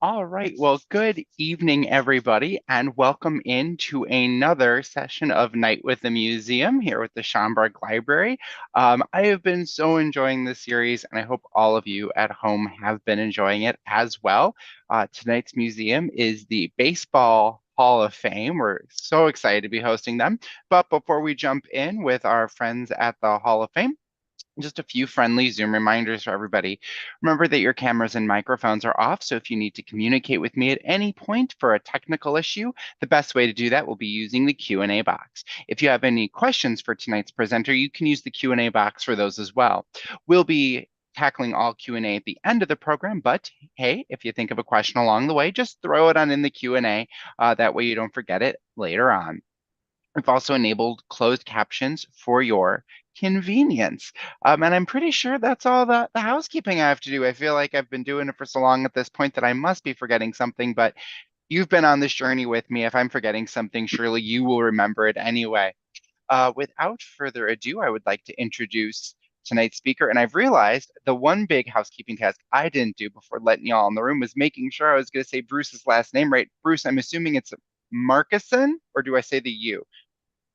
All right. Well, good evening, everybody, and welcome into another session of Night with the Museum here with the Schomburg Library. I have been so enjoying this series, and I hope all of you at home have been enjoying it as well. Tonight's museum is the Baseball Hall of Fame. We're so excited to be hosting them. But before we jump in with our friends at the Hall of Fame, just a few friendly Zoom reminders for everybody. Remember that your cameras and microphones are off, so if you need to communicate with me at any point for a technical issue, the best way to do that will be using the Q&A box. If you have any questions for tonight's presenter, you can use the Q&A box for those as well. We'll be tackling all Q&A at the end of the program, but hey, if you think of a question along the way, just throw it on in the Q&A. That way you don't forget it later on. We've also enabled closed captions for your convenience. And I'm pretty sure that's all the housekeeping I have to do. I feel like I've been doing it for so long at this point that I must be forgetting something, but you've been on this journey with me. If I'm forgetting something, surely you will remember it anyway. Without further ado, I would like to introduce tonight's speaker. And I've realized the one big housekeeping task I didn't do before letting y'all in the room was making sure I was going to say Bruce's last name right. Bruce, I'm assuming it's Markuson, or do I say the U?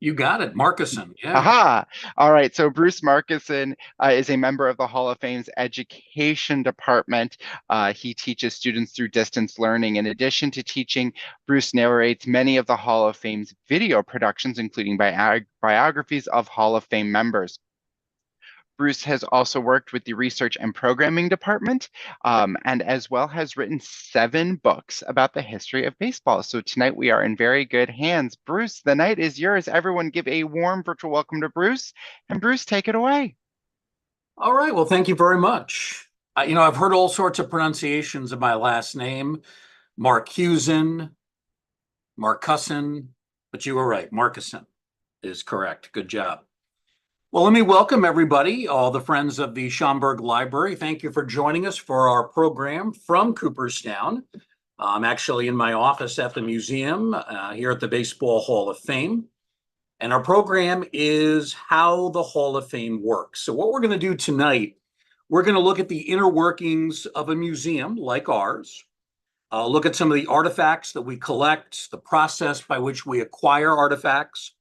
You got it, Markuson. Yeah. Aha! All right. So Bruce Markuson is a member of the Hall of Fame's Education Department. He teaches students through distance learning. In addition to teaching, Bruce narrates many of the Hall of Fame's video productions, including biographies of Hall of Fame members. Bruce has also worked with the research and programming department, and as well has written 7 books about the history of baseball. So tonight we are in very good hands. Bruce, the night is yours. Everyone give a warm virtual welcome to Bruce. And Bruce, take it away. All right. Well, thank you very much. I've heard all sorts of pronunciations of my last name, Marcuson, Marcuson, but you were right. Markuson is correct. Good job. Well, let me welcome everybody, all the friends of the Schomburg Library. Thank you for joining us for our program from Cooperstown. I'm actually in my office at the museum here at the Baseball Hall of Fame. And our program is How the Hall of Fame Works. So what we're going to do tonight, we're going to look at the inner workings of a museum like ours, look at some of the artifacts that we collect, the process by which we acquire artifacts,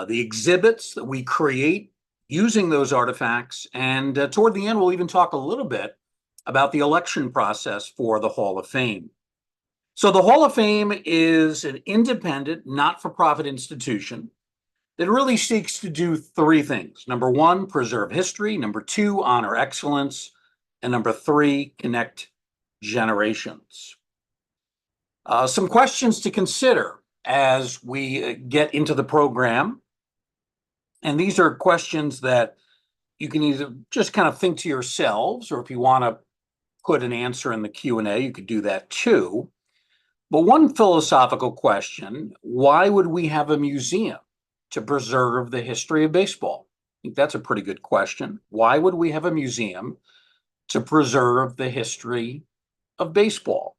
the exhibits that we create using those artifacts, and toward the end, we'll even talk a little bit about the election process for the Hall of Fame. So the Hall of Fame is an independent, not-for-profit institution that really seeks to do 3 things. Number 1, preserve history. Number 2, honor excellence. And number 3, connect generations. Some questions to consider as we get into the program. And these are questions that you can either just kind of think to yourselves, or if you want to put an answer in the Q&A, you could do that too. But one philosophical question, why would we have a museum to preserve the history of baseball? I think that's a pretty good question. Why would we have a museum to preserve the history of baseball?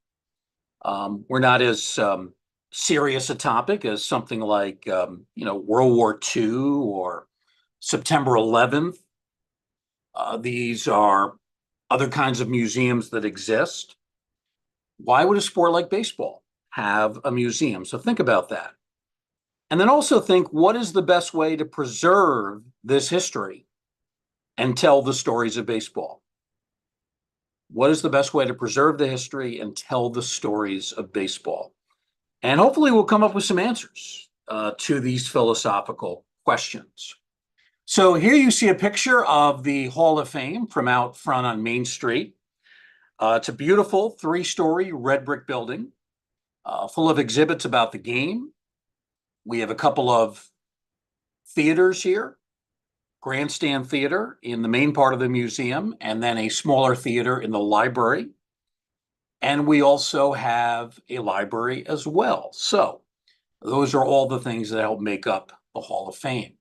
We're not as serious a topic as something like, World War II or September 11th. These are other kinds of museums that exist. Why would a sport like baseball have a museum? So think about that. And then also think, what is the best way to preserve this history and tell the stories of baseball? What is the best way to preserve the history and tell the stories of baseball? And hopefully we'll come up with some answers to these philosophical questions. So here you see a picture of the Hall of Fame from out front on Main Street. It's a beautiful 3-story red brick building full of exhibits about the game. We have a couple of theaters here, Grandstand Theater in the main part of the museum, and then a smaller theater in the library. And we also have a library as well. So those are all the things that help make up the Hall of Fame.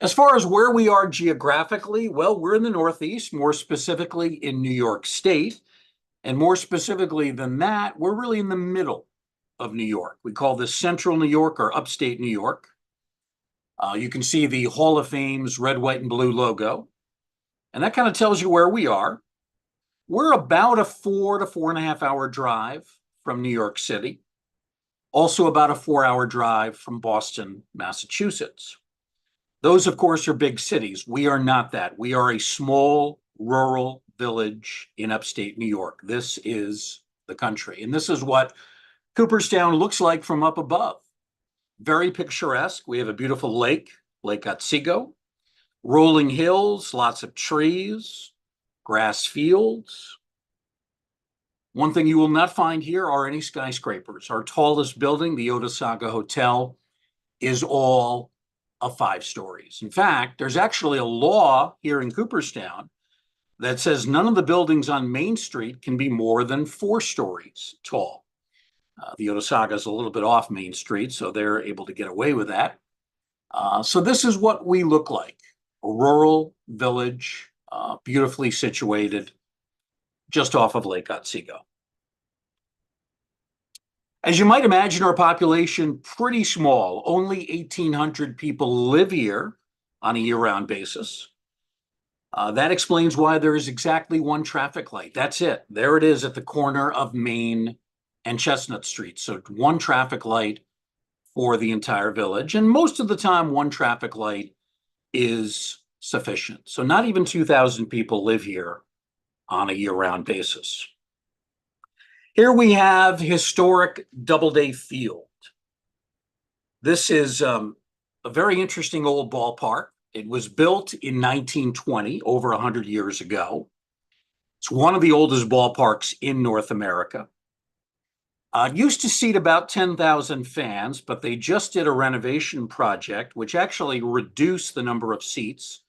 As far as where we are geographically, well, we're in the Northeast, more specifically in New York State. And more specifically than that, we're really in the middle of New York. We call this Central New York or Upstate New York. You can see the Hall of Fame's red, white, and blue logo. And that kind of tells you where we are. We're about a 4 to 4.5 hour drive from New York City, also about a 4 hour drive from Boston, Massachusetts. Those, of course, are big cities. We are not that. We are a small rural village in upstate New York. This is the country. And this is what Cooperstown looks like from up above. Very picturesque. We have a beautiful lake, Lake Otsego, rolling hills, lots of trees, grass fields. One thing you will not find here are any skyscrapers. Our tallest building, the Otesaga Hotel, is all of 5 stories. In fact, there's actually a law here in Cooperstown that says none of the buildings on Main Street can be more than 4 stories tall. The Otesaga is a little bit off Main Street, so they're able to get away with that. So this is what we look like, a rural village, beautifully situated just off of Lake Otsego. As you might imagine, our population pretty small. Only 1,800 people live here on a year-round basis. That explains why there is exactly one traffic light. That's it. There it is at the corner of Main and Chestnut Street. So one traffic light for the entire village. And most of the time, one traffic light is sufficient. So not even 2,000 people live here on a year-round basis. Here we have historic Doubleday Field. This is a very interesting old ballpark. It was built in 1920, over 100 years ago. It's one of the oldest ballparks in North America. It used to seat about 10,000 fans, but they just did a renovation project, which actually reduced the number of seats,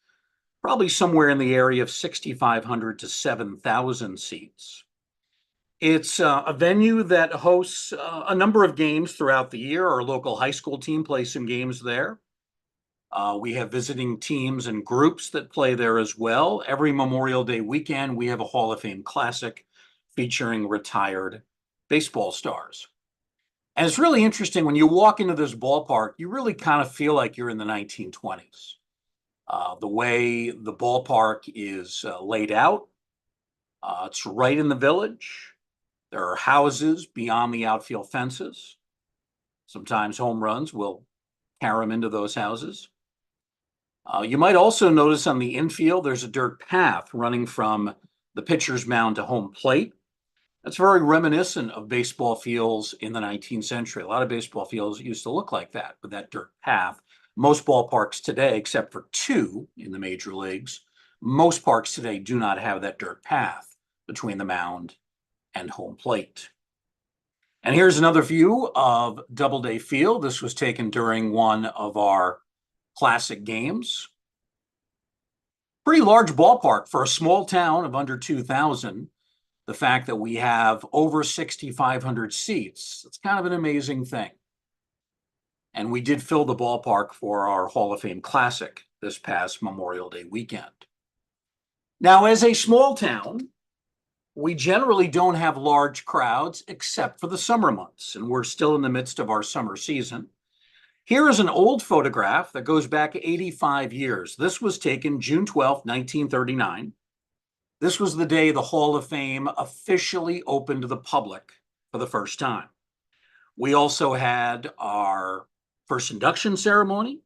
probably somewhere in the area of 6,500 to 7,000 seats. It's a venue that hosts a number of games throughout the year. Our local high school team plays some games there. We have visiting teams and groups that play there as well. Every Memorial Day weekend, we have a Hall of Fame Classic featuring retired baseball stars. And it's really interesting when you walk into this ballpark, you really kind of feel like you're in the 1920s. The way the ballpark is laid out, it's right in the village. There are houses beyond the outfield fences. Sometimes home runs will carry them into those houses. You might also notice on the infield, there's a dirt path running from the pitcher's mound to home plate. That's very reminiscent of baseball fields in the 19th century. A lot of baseball fields used to look like that, with that dirt path. Most ballparks today, except for 2 in the major leagues, most parks today do not have that dirt path between the mound and home plate. And here's another view of Doubleday Field. This was taken during one of our classic games. Pretty large ballpark for a small town of under 2,000. The fact that we have over 6,500 seats, it's kind of an amazing thing. And we did fill the ballpark for our Hall of Fame Classic this past Memorial Day weekend. Now, as a small town, we generally don't have large crowds except for the summer months, and we're still in the midst of our summer season. Here is an old photograph that goes back 85 years. This was taken June 12, 1939. This was the day the Hall of Fame officially opened to the public for the first time. We also had our first induction ceremony,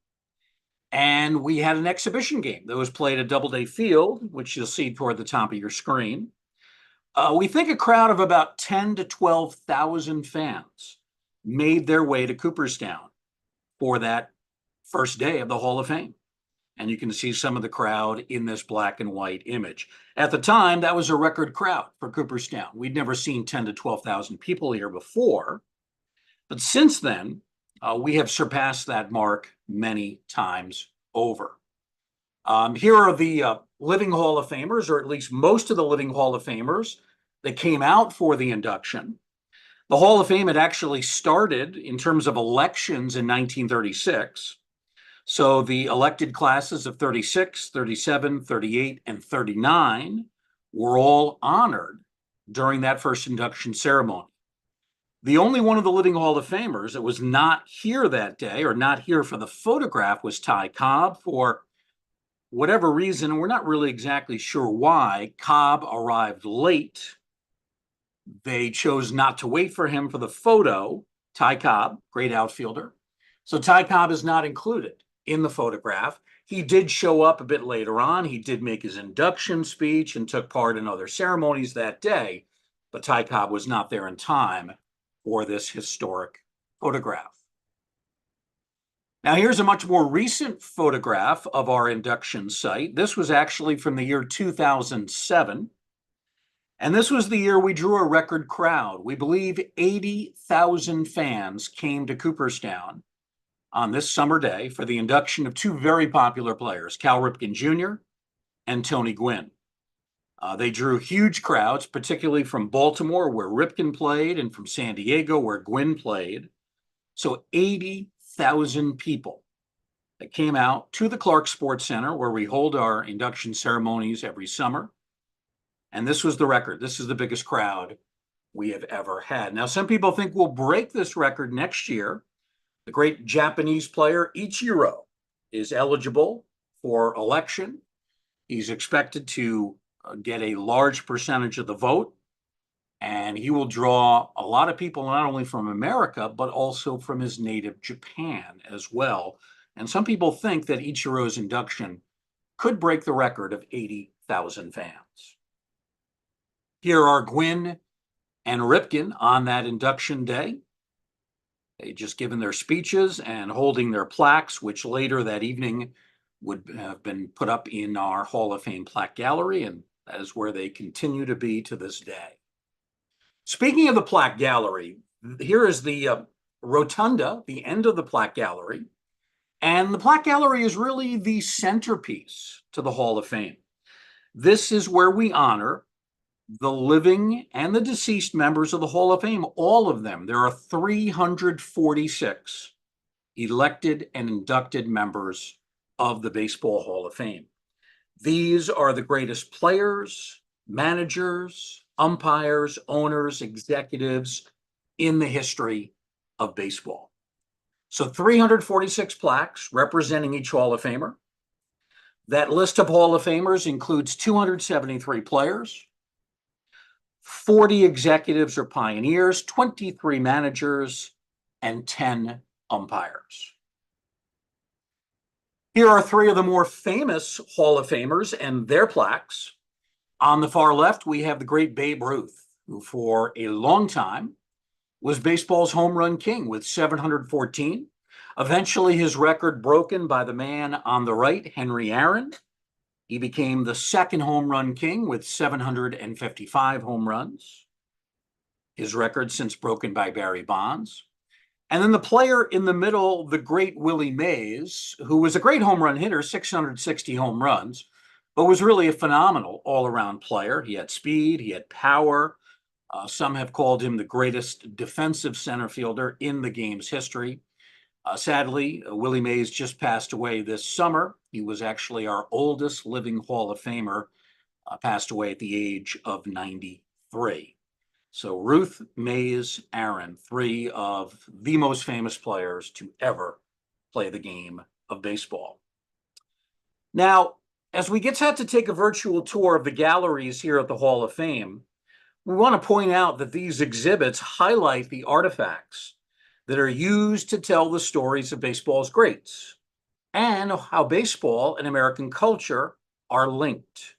and we had an exhibition game that was played at Doubleday Field, which you'll see toward the top of your screen. We think a crowd of about 10 to 12,000 fans made their way to Cooperstown for that first day of the Hall of Fame. And you can see some of the crowd in this black and white image. At the time, that was a record crowd for Cooperstown. We'd never seen 10 to 12,000 people here before. But since then, we have surpassed that mark many times over. Here are the living Hall of Famers, or at least most of the living Hall of Famers that came out for the induction. The Hall of Fame had actually started in terms of elections in 1936. So the elected classes of 36, 37, 38, and 39 were all honored during that first induction ceremony. The only one of the living Hall of Famers that was not here that day, or not here for the photograph, was Ty Cobb for whatever reason, and we're not really exactly sure why, Cobb arrived late. They chose not to wait for him for the photo. Ty Cobb, great outfielder. So Ty Cobb is not included in the photograph. He did show up a bit later on. He did make his induction speech and took part in other ceremonies that day, but Ty Cobb was not there in time for this historic photograph. Now, here's a much more recent photograph of our induction site. This was actually from the year 2007. And this was the year we drew a record crowd. We believe 80,000 fans came to Cooperstown on this summer day for the induction of two very popular players, Cal Ripken Jr. and Tony Gwynn. They drew huge crowds, particularly from Baltimore, where Ripken played, and from San Diego, where Gwynn played. So 80,000 people that came out to the Clark Sports Center, where we hold our induction ceremonies every summer. And this was the record. This is the biggest crowd we have ever had. Now, some people think we'll break this record next year. The great Japanese player Ichiro is eligible for election. He's expected to get a large percentage of the vote, and he will draw a lot of people, not only from America, but also from his native Japan as well. And some people think that Ichiro's induction could break the record of 80,000 fans. Here are Gwynn and Ripken on that induction day. They just given their speeches and holding their plaques, which later that evening would have been put up in our Hall of Fame plaque gallery, and that is where they continue to be to this day. Speaking of the plaque gallery, here is the rotunda, the end of the plaque gallery, and the plaque gallery is really the centerpiece to the Hall of Fame. This is where we honor the living and the deceased members of the Hall of Fame, all of them. There are 346 elected and inducted members of the Baseball Hall of Fame. These are the greatest players, managers, umpires, owners, executives in the history of baseball. So 346 plaques representing each Hall of Famer. That list of Hall of Famers includes 273 players, 40 executives or pioneers, 23 managers, and 10 umpires. Here are three of the more famous Hall of Famers and their plaques. On the far left, we have the great Babe Ruth, who for a long time was baseball's home run king with 714. Eventually, his record broken by the man on the right, Henry Aaron. He became the second home run king with 755 home runs. His record since broken by Barry Bonds. And then the player in the middle, the great Willie Mays, who was a great home run hitter, 660 home runs, but was really a phenomenal all-around player. He had speed, he had power. Some have called him the greatest defensive center fielder in the game's history. Sadly, Willie Mays just passed away this summer. He was actually our oldest living Hall of Famer, passed away at the age of 93. So Ruth, Mays, Aaron, three of the most famous players to ever play the game of baseball. Now, as we get set to take a virtual tour of the galleries here at the Hall of Fame, we want to point out that these exhibits highlight the artifacts that are used to tell the stories of baseball's greats and how baseball and American culture are linked.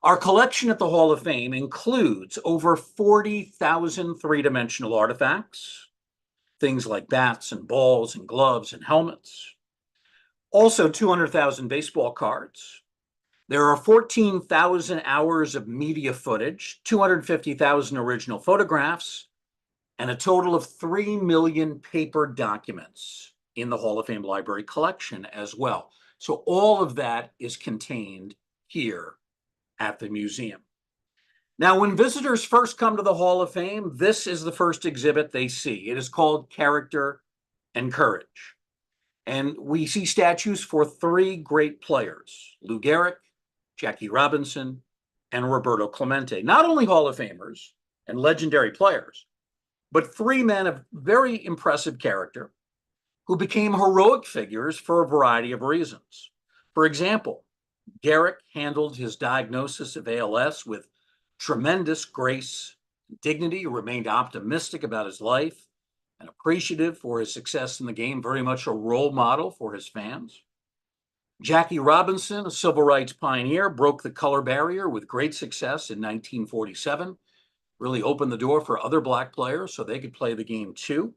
Our collection at the Hall of Fame includes over 40,000 three-dimensional artifacts, things like bats and balls and gloves and helmets. Also 200,000 baseball cards. There are 14,000 hours of media footage, 250,000 original photographs, and a total of 3 million paper documents in the Hall of Fame library collection as well. So all of that is contained here at the museum. Now, when visitors first come to the Hall of Fame, this is the first exhibit they see. It is called Character and Courage. And we see statues for three great players, Lou Gehrig, Jackie Robinson, and Roberto Clemente. Not only Hall of Famers and legendary players, but three men of very impressive character who became heroic figures for a variety of reasons. For example, Garrick handled his diagnosis of ALS with tremendous grace and dignity, he remained optimistic about his life and appreciative for his success in the game, very much a role model for his fans. Jackie Robinson, a civil rights pioneer, broke the color barrier with great success in 1947, really opened the door for other Black players so they could play the game too.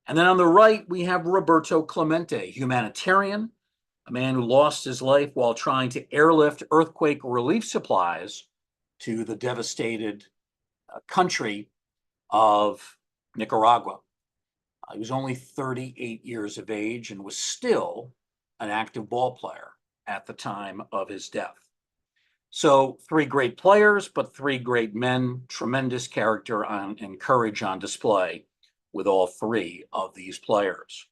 And then on the right, we have Roberto Clemente, humanitarian, a man who lost his life while trying to airlift earthquake relief supplies to the devastated country of Nicaragua. He was only 38 years of age and was still an active ball player at the time of his death. So 3 great players, but 3 great men, tremendous character and courage on display with all 3 of these players.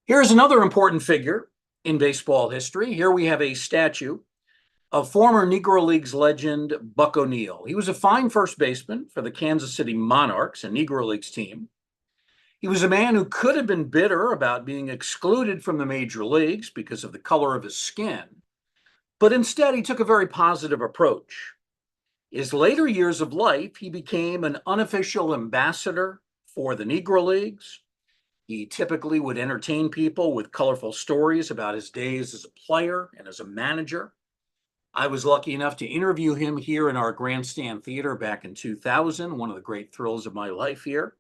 Here's another important figure in baseball history. Here we have a statue of former Negro Leagues legend Buck O'Neil. He was a fine first baseman for the Kansas City Monarchs, a Negro Leagues team. He was a man who could have been bitter about being excluded from the major leagues because of the color of his skin, but instead he took a very positive approach. In his later years of life, he became an unofficial ambassador for the Negro Leagues. He typically would entertain people with colorful stories about his days as a player and as a manager. I was lucky enough to interview him here in our Grandstand Theater back in 2000, one of the great thrills of my life here.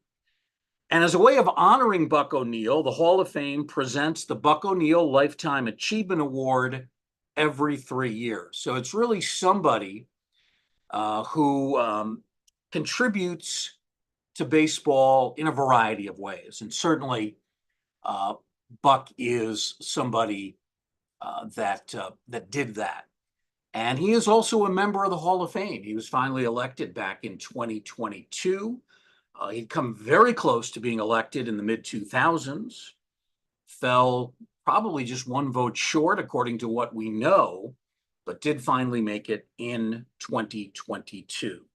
And as a way of honoring Buck O'Neil, the Hall of Fame presents the Buck O'Neil Lifetime Achievement Award every 3 years. So it's really somebody who contributes to baseball in a variety of ways. And certainly Buck is somebody that did that. And he is also a member of the Hall of Fame. He was finally elected back in 2022. He'd come very close to being elected in the mid-2000s, fell probably just 1 vote short, according to what we know, but did finally make it in 2022.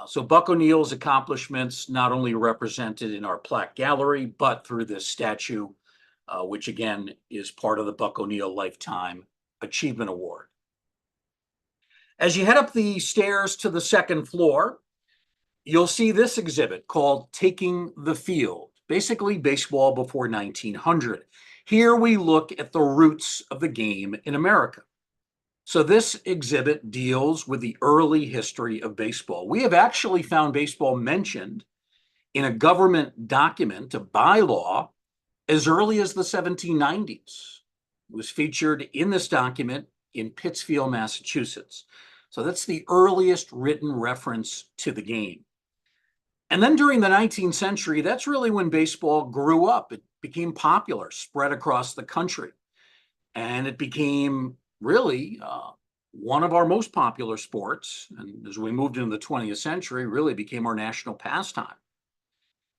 So Buck O'Neil's accomplishments not only represented in our plaque gallery, but through this statue, which again is part of the Buck O'Neil Lifetime Achievement Award. As you head up the stairs to the 2nd floor, you'll see this exhibit called Taking the Field, basically baseball before 1900. Here we look at the roots of the game in America. So this exhibit deals with the early history of baseball. We have actually found baseball mentioned in a government document, a bylaw, as early as the 1790s. It was featured in this document in Pittsfield, Massachusetts. So that's the earliest written reference to the game. And then during the 19th century, that's really when baseball grew up. It became popular, spread across the country. And it became really one of our most popular sports. And as we moved into the 20th century, really became our national pastime.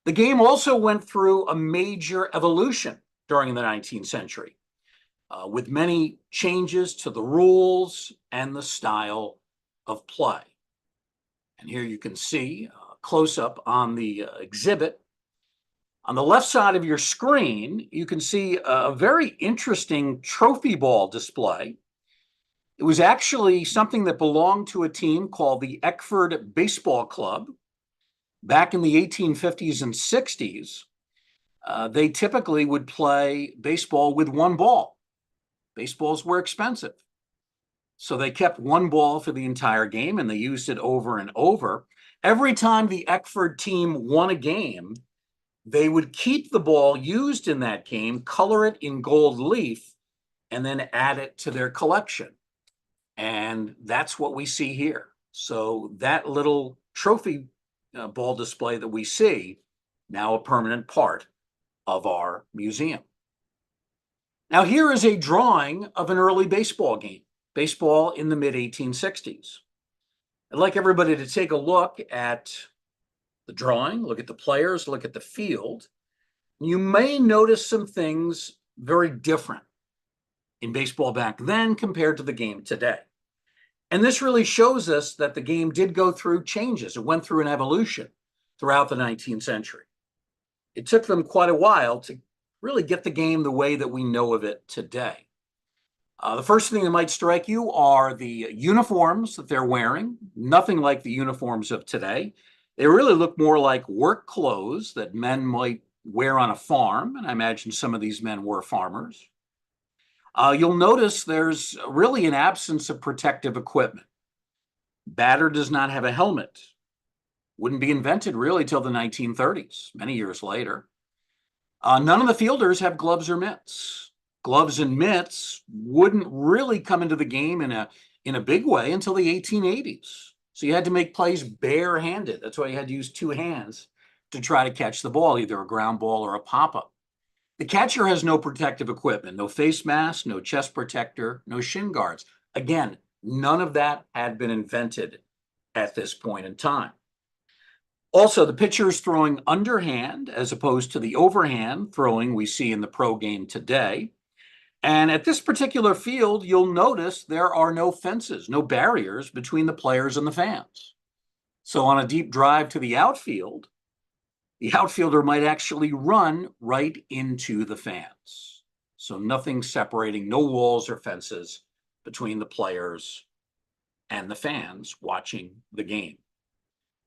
The game also went through a major evolution during the 19th century, with many changes to the rules and the style of play. And here you can see close-up on the exhibit. On the left side of your screen, you can see a very interesting trophy ball display. It was actually something that belonged to a team called the Eckford Baseball Club. Back in the 1850s and 60s, they typically would play baseball with 1 ball. Baseballs were expensive. So they kept 1 ball for the entire game, and they used it over and over. Every time the Eckford team won a game, they would keep the ball used in that game, color it in gold leaf, and then add it to their collection. And that's what we see here. So that little trophy ball display that we see, now a permanent part of our museum. Now here is a drawing of an early baseball game, baseball in the mid-1860s. I'd like everybody to take a look at the drawing, look at the players, look at the field. You may notice some things very different in baseball back then compared to the game today. And this really shows us that the game did go through changes. It went through an evolution throughout the 19th century. It took them quite a while to really get the game the way that we know of it today. The first thing that might strike you are the uniforms that they're wearing. Nothing like the uniforms of today. They really look more like work clothes that men might wear on a farm, and I imagine some of these men were farmers. You'll notice there's really an absence of protective equipment. Batter does not have a helmet. Wouldn't be invented really till the 1930s, many years later. None of the fielders have gloves or mitts. Gloves and mitts wouldn't really come into the game in a big way until the 1880s. So you had to make plays barehanded. That's why you had to use two hands to try to catch the ball, either a ground ball or a pop-up. The catcher has no protective equipment, no face mask, no chest protector, no shin guards. Again, none of that had been invented at this point in time. Also, the pitcher is throwing underhand as opposed to the overhand throwing we see in the pro game today. And at this particular field, you'll notice there are no fences, no barriers between the players and the fans. So on a deep drive to the outfielder might actually run right into the fans. So nothing separating, no walls or fences between the players and the fans watching the game.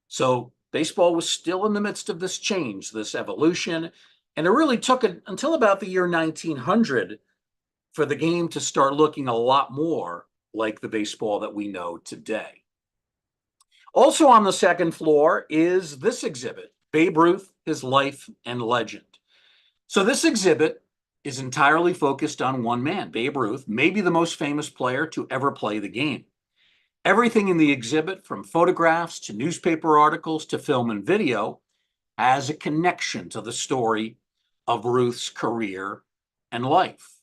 So baseball was still in the midst of this change, this evolution, and it really took it until about the year 1900 for the game to start looking a lot more like the baseball that we know today. Also on the second floor is this exhibit, Babe Ruth, His Life and Legend. So this exhibit is entirely focused on one man, Babe Ruth, maybe the most famous player to ever play the game. Everything in the exhibit, from photographs to newspaper articles to film and video, has a connection to the story of Ruth's career and life.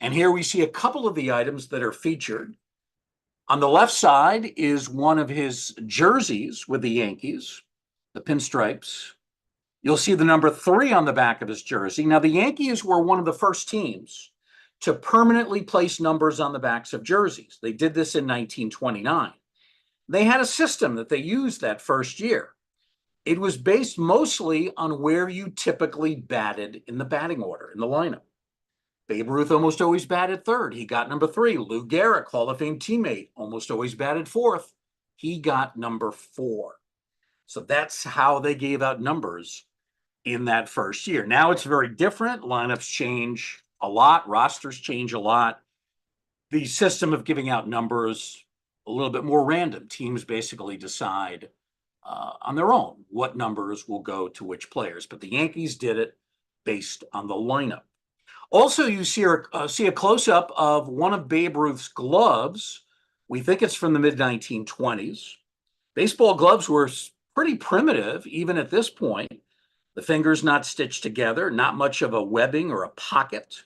And here we see a couple of the items that are featured. On the left side is one of his jerseys with the Yankees, the pinstripes. You'll see the number 3 on the back of his jersey. Now, the Yankees were one of the first teams to permanently place numbers on the backs of jerseys. They did this in 1929. They had a system that they used that first year. It was based mostly on where you typically batted in the batting order, in the lineup. Babe Ruth almost always batted third. He got number 3. Lou Gehrig, Hall of Fame teammate, almost always batted fourth. He got number 4. So that's how they gave out numbers in that first year. Now it's very different. Lineups change a lot. Rosters change a lot. The system of giving out numbers a little bit more random. Teams basically decide on their own what numbers will go to which players. But the Yankees did it based on the lineup. Also, you see a close-up of one of Babe Ruth's gloves. We think it's from the mid-1920s. Baseball gloves were pretty primitive, even at this point. The fingers not stitched together, not much of a webbing or a pocket.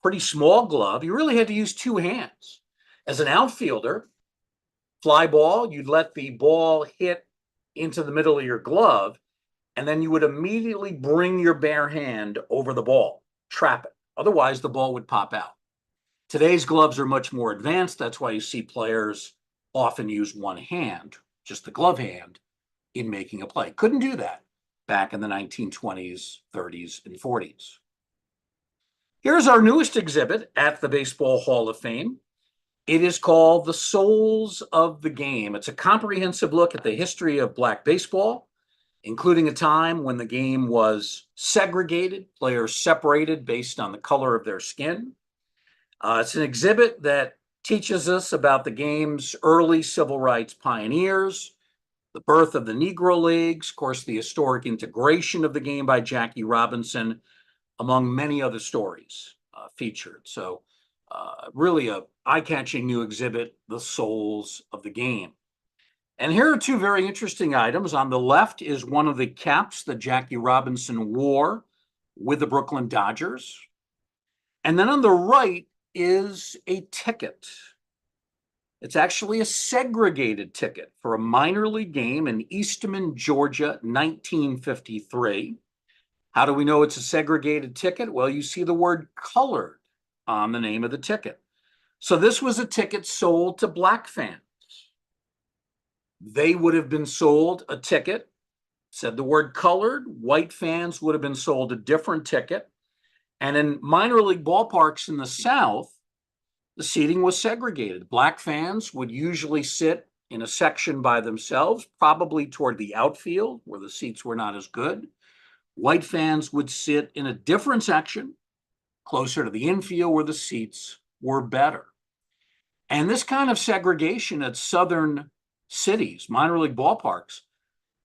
Pretty small glove. You really had to use two hands. As an outfielder, fly ball, you'd let the ball hit into the middle of your glove, and then you would immediately bring your bare hand over the ball, trap it. Otherwise, the ball would pop out. Today's gloves are much more advanced. That's why you see players often use one hand, just the glove hand, in making a play. Couldn't do that back in the 1920s, 30s, and 40s. Here's our newest exhibit at the Baseball Hall of Fame. It is called The Souls of the Game. It's a comprehensive look at the history of Black baseball, including a time when the game was segregated, players separated based on the color of their skin. It's an exhibit that teaches us about the game's early civil rights pioneers, the birth of the Negro Leagues, of course, the historic integration of the game by Jackie Robinson, among many other stories featured. So really a eye-catching new exhibit, The Souls of the Game. And here are two very interesting items. On the left is one of the caps that Jackie Robinson wore with the Brooklyn Dodgers. And then on the right is a ticket. It's actually a segregated ticket for a minor league game in Eastman, Georgia, 1953. How do we know it's a segregated ticket? Well, you see the word colored on the name of the ticket. So this was a ticket sold to Black fans. They would have been sold a ticket, said the word colored. White fans would have been sold a different ticket. And in minor league ballparks in the South, the seating was segregated. Black fans would usually sit in a section by themselves, probably toward the outfield where the seats were not as good. White fans would sit in a different section, closer to the infield where the seats were better. And this kind of segregation at Southern cities, minor league ballparks,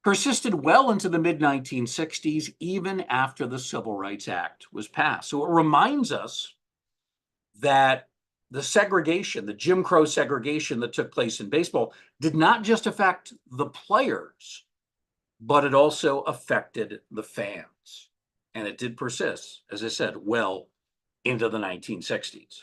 persisted well into the mid 1960s, even after the Civil Rights Act was passed. So it reminds us that the segregation, the Jim Crow segregation that took place in baseball, did not just affect the players, but it also affected the fans. And it did persist, as I said, well into the 1960s.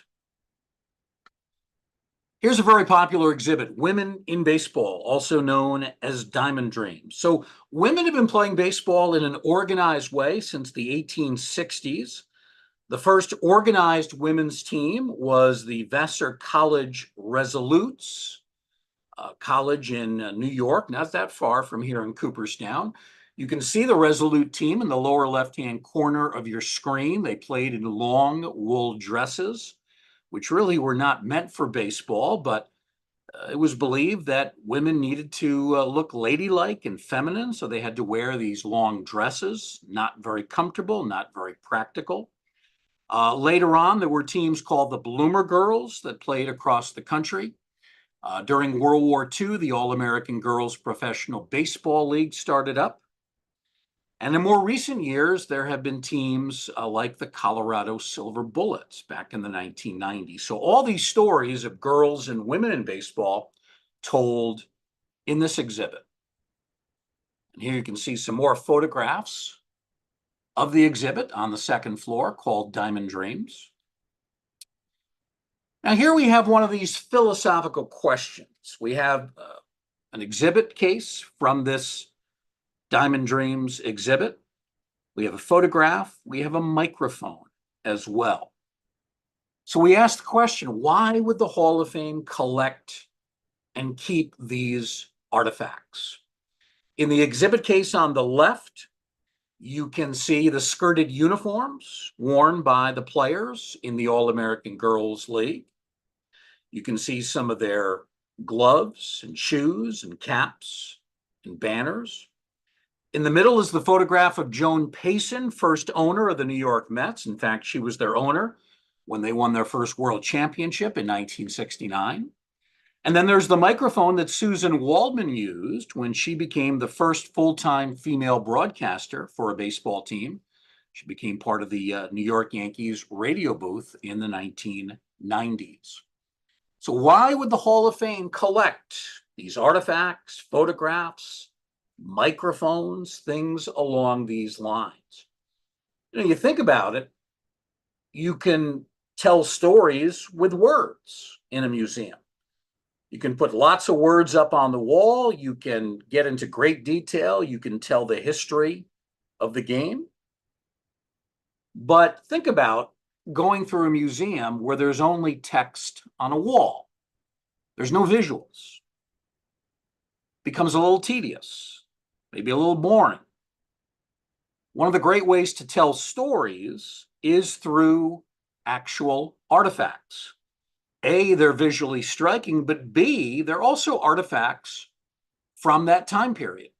Here's a very popular exhibit, Women in Baseball, also known as Diamond Dreams. So women have been playing baseball in an organized way since the 1860s. The first organized women's team was the Vassar College Resolutes, a college in New York, not that far from here in Cooperstown. You can see the Resolute team in the lower left-hand corner of your screen. They played in long wool dresses, which really were not meant for baseball, but it was believed that women needed to look ladylike and feminine, so they had to wear these long dresses, not very comfortable, not very practical. Later on, there were teams called the Bloomer Girls that played across the country. During World War II, the All-American Girls Professional Baseball League started up. And in more recent years, there have been teams like the Colorado Silver Bullets back in the 1990s. So all these stories of girls and women in baseball told in this exhibit. And here you can see some more photographs of the exhibit on the second floor called Diamond Dreams. Now here we have one of these philosophical questions. We have an exhibit case from this Diamond Dreams exhibit. We have a photograph. We have a microphone as well. So we asked the question, why would the Hall of Fame collect and keep these artifacts? In the exhibit case on the left, you can see the skirted uniforms worn by the players in the All-American Girls League. You can see some of their gloves and shoes and caps and banners. In the middle is the photograph of Joan Payson, first owner of the New York Mets. In fact, she was their owner when they won their first world championship in 1969. And then there's the microphone that Susan Waldman used when she became the first full-time female broadcaster for a baseball team. She became part of the New York Yankees radio booth in the 1990s. So why would the Hall of Fame collect these artifacts, photographs, microphones, things along these lines? You think about it, you can tell stories with words in a museum. You can put lots of words up on the wall. You can get into great detail. You can tell the history of the game. But think about going through a museum where there's only text on a wall. There's no visuals. It becomes a little tedious, maybe a little boring. One of the great ways to tell stories is through actual artifacts. A, they're visually striking, but B, they're also artifacts from that time period.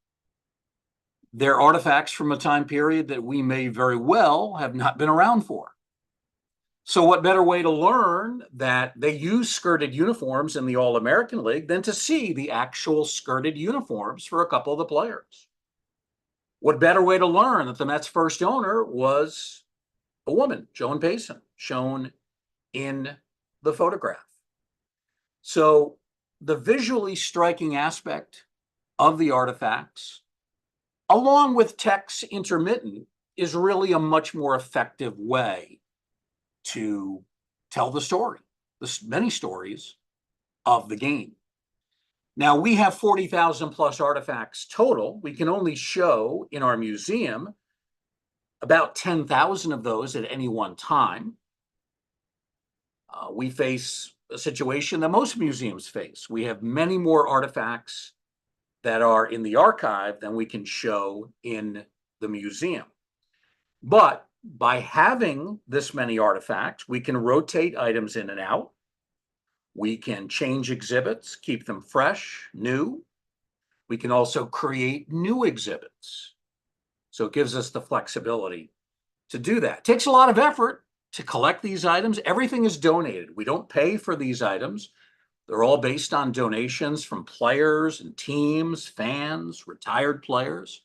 They're artifacts from a time period that we may very well have not been around for. So what better way to learn that they use skirted uniforms in the All-American League than to see the actual skirted uniforms for a couple of the players? What better way to learn that the Mets' first owner was a woman, Joan Payson, shown in the photograph? So the visually striking aspect of the artifacts, along with text intermittent, is really a much more effective way to tell the story, the many stories of the game. Now, we have 40,000 plus artifacts total. We can only show in our museum about 10,000 of those at any one time. We face a situation that most museums face. We have many more artifacts that are in the archive than we can show in the museum. But By having this many artifacts, we can rotate items in and out. We can change exhibits, keep them fresh, new. We can also create new exhibits. So it gives us the flexibility to do that. It takes a lot of effort to collect these items. Everything is donated. We don't pay for these items. They're all based on donations from players and teams, fans, retired players,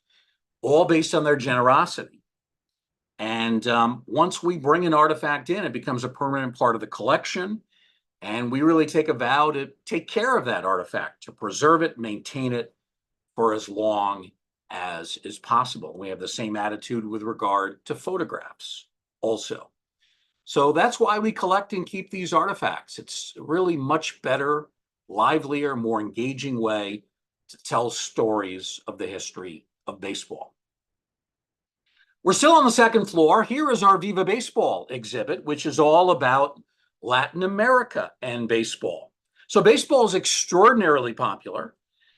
all based on their generosity. And once we bring an artifact in, it becomes a permanent part of the collection. And we really take a vow to take care of that artifact, to preserve it, maintain it for as long as is possible. We have the same attitude with regard to photographs also. So that's why we collect and keep these artifacts. It's a really much better, livelier, more engaging way to tell stories of the history of baseball. We're still on the second floor. Here is our Viva Baseball exhibit, which is all about Latin America and baseball. So baseball is extraordinarily popular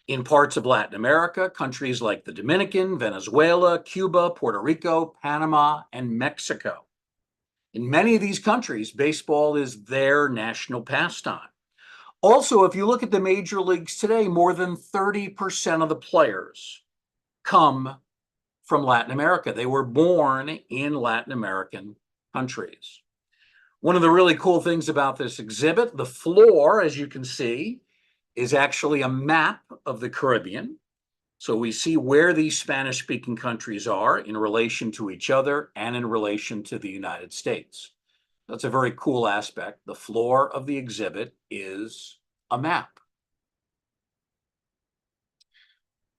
in parts of Latin America, countries like the Dominican, Venezuela, Cuba, Puerto Rico, Panama, and Mexico. In many of these countries, baseball is their national pastime. Also, if you look at the major leagues today, more than 30% of the players come from Latin America. They were born in Latin American countries. One of the really cool things about this exhibit, the floor, as you can see, is actually a map of the Caribbean. So we see where these Spanish-speaking countries are in relation to each other and in relation to the United States. That's a very cool aspect. The floor of the exhibit is a map.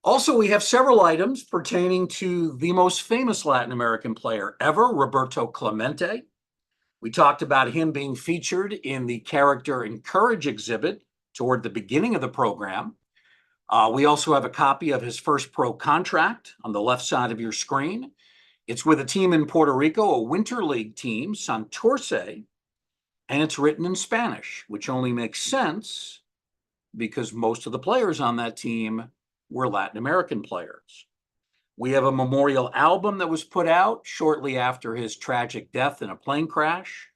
Also, we have several items pertaining to the most famous Latin American player ever, Roberto Clemente. We talked about him being featured in the Character and Courage exhibit toward the beginning of the program. We also have a copy of his first pro contract on the left side of your screen. It's with a team in Puerto Rico, a winter league team, Santurce, and it's written in Spanish, which only makes sense because most of the players on that team were Latin American players. We have a memorial album that was put out shortly after his tragic death in a plane crash.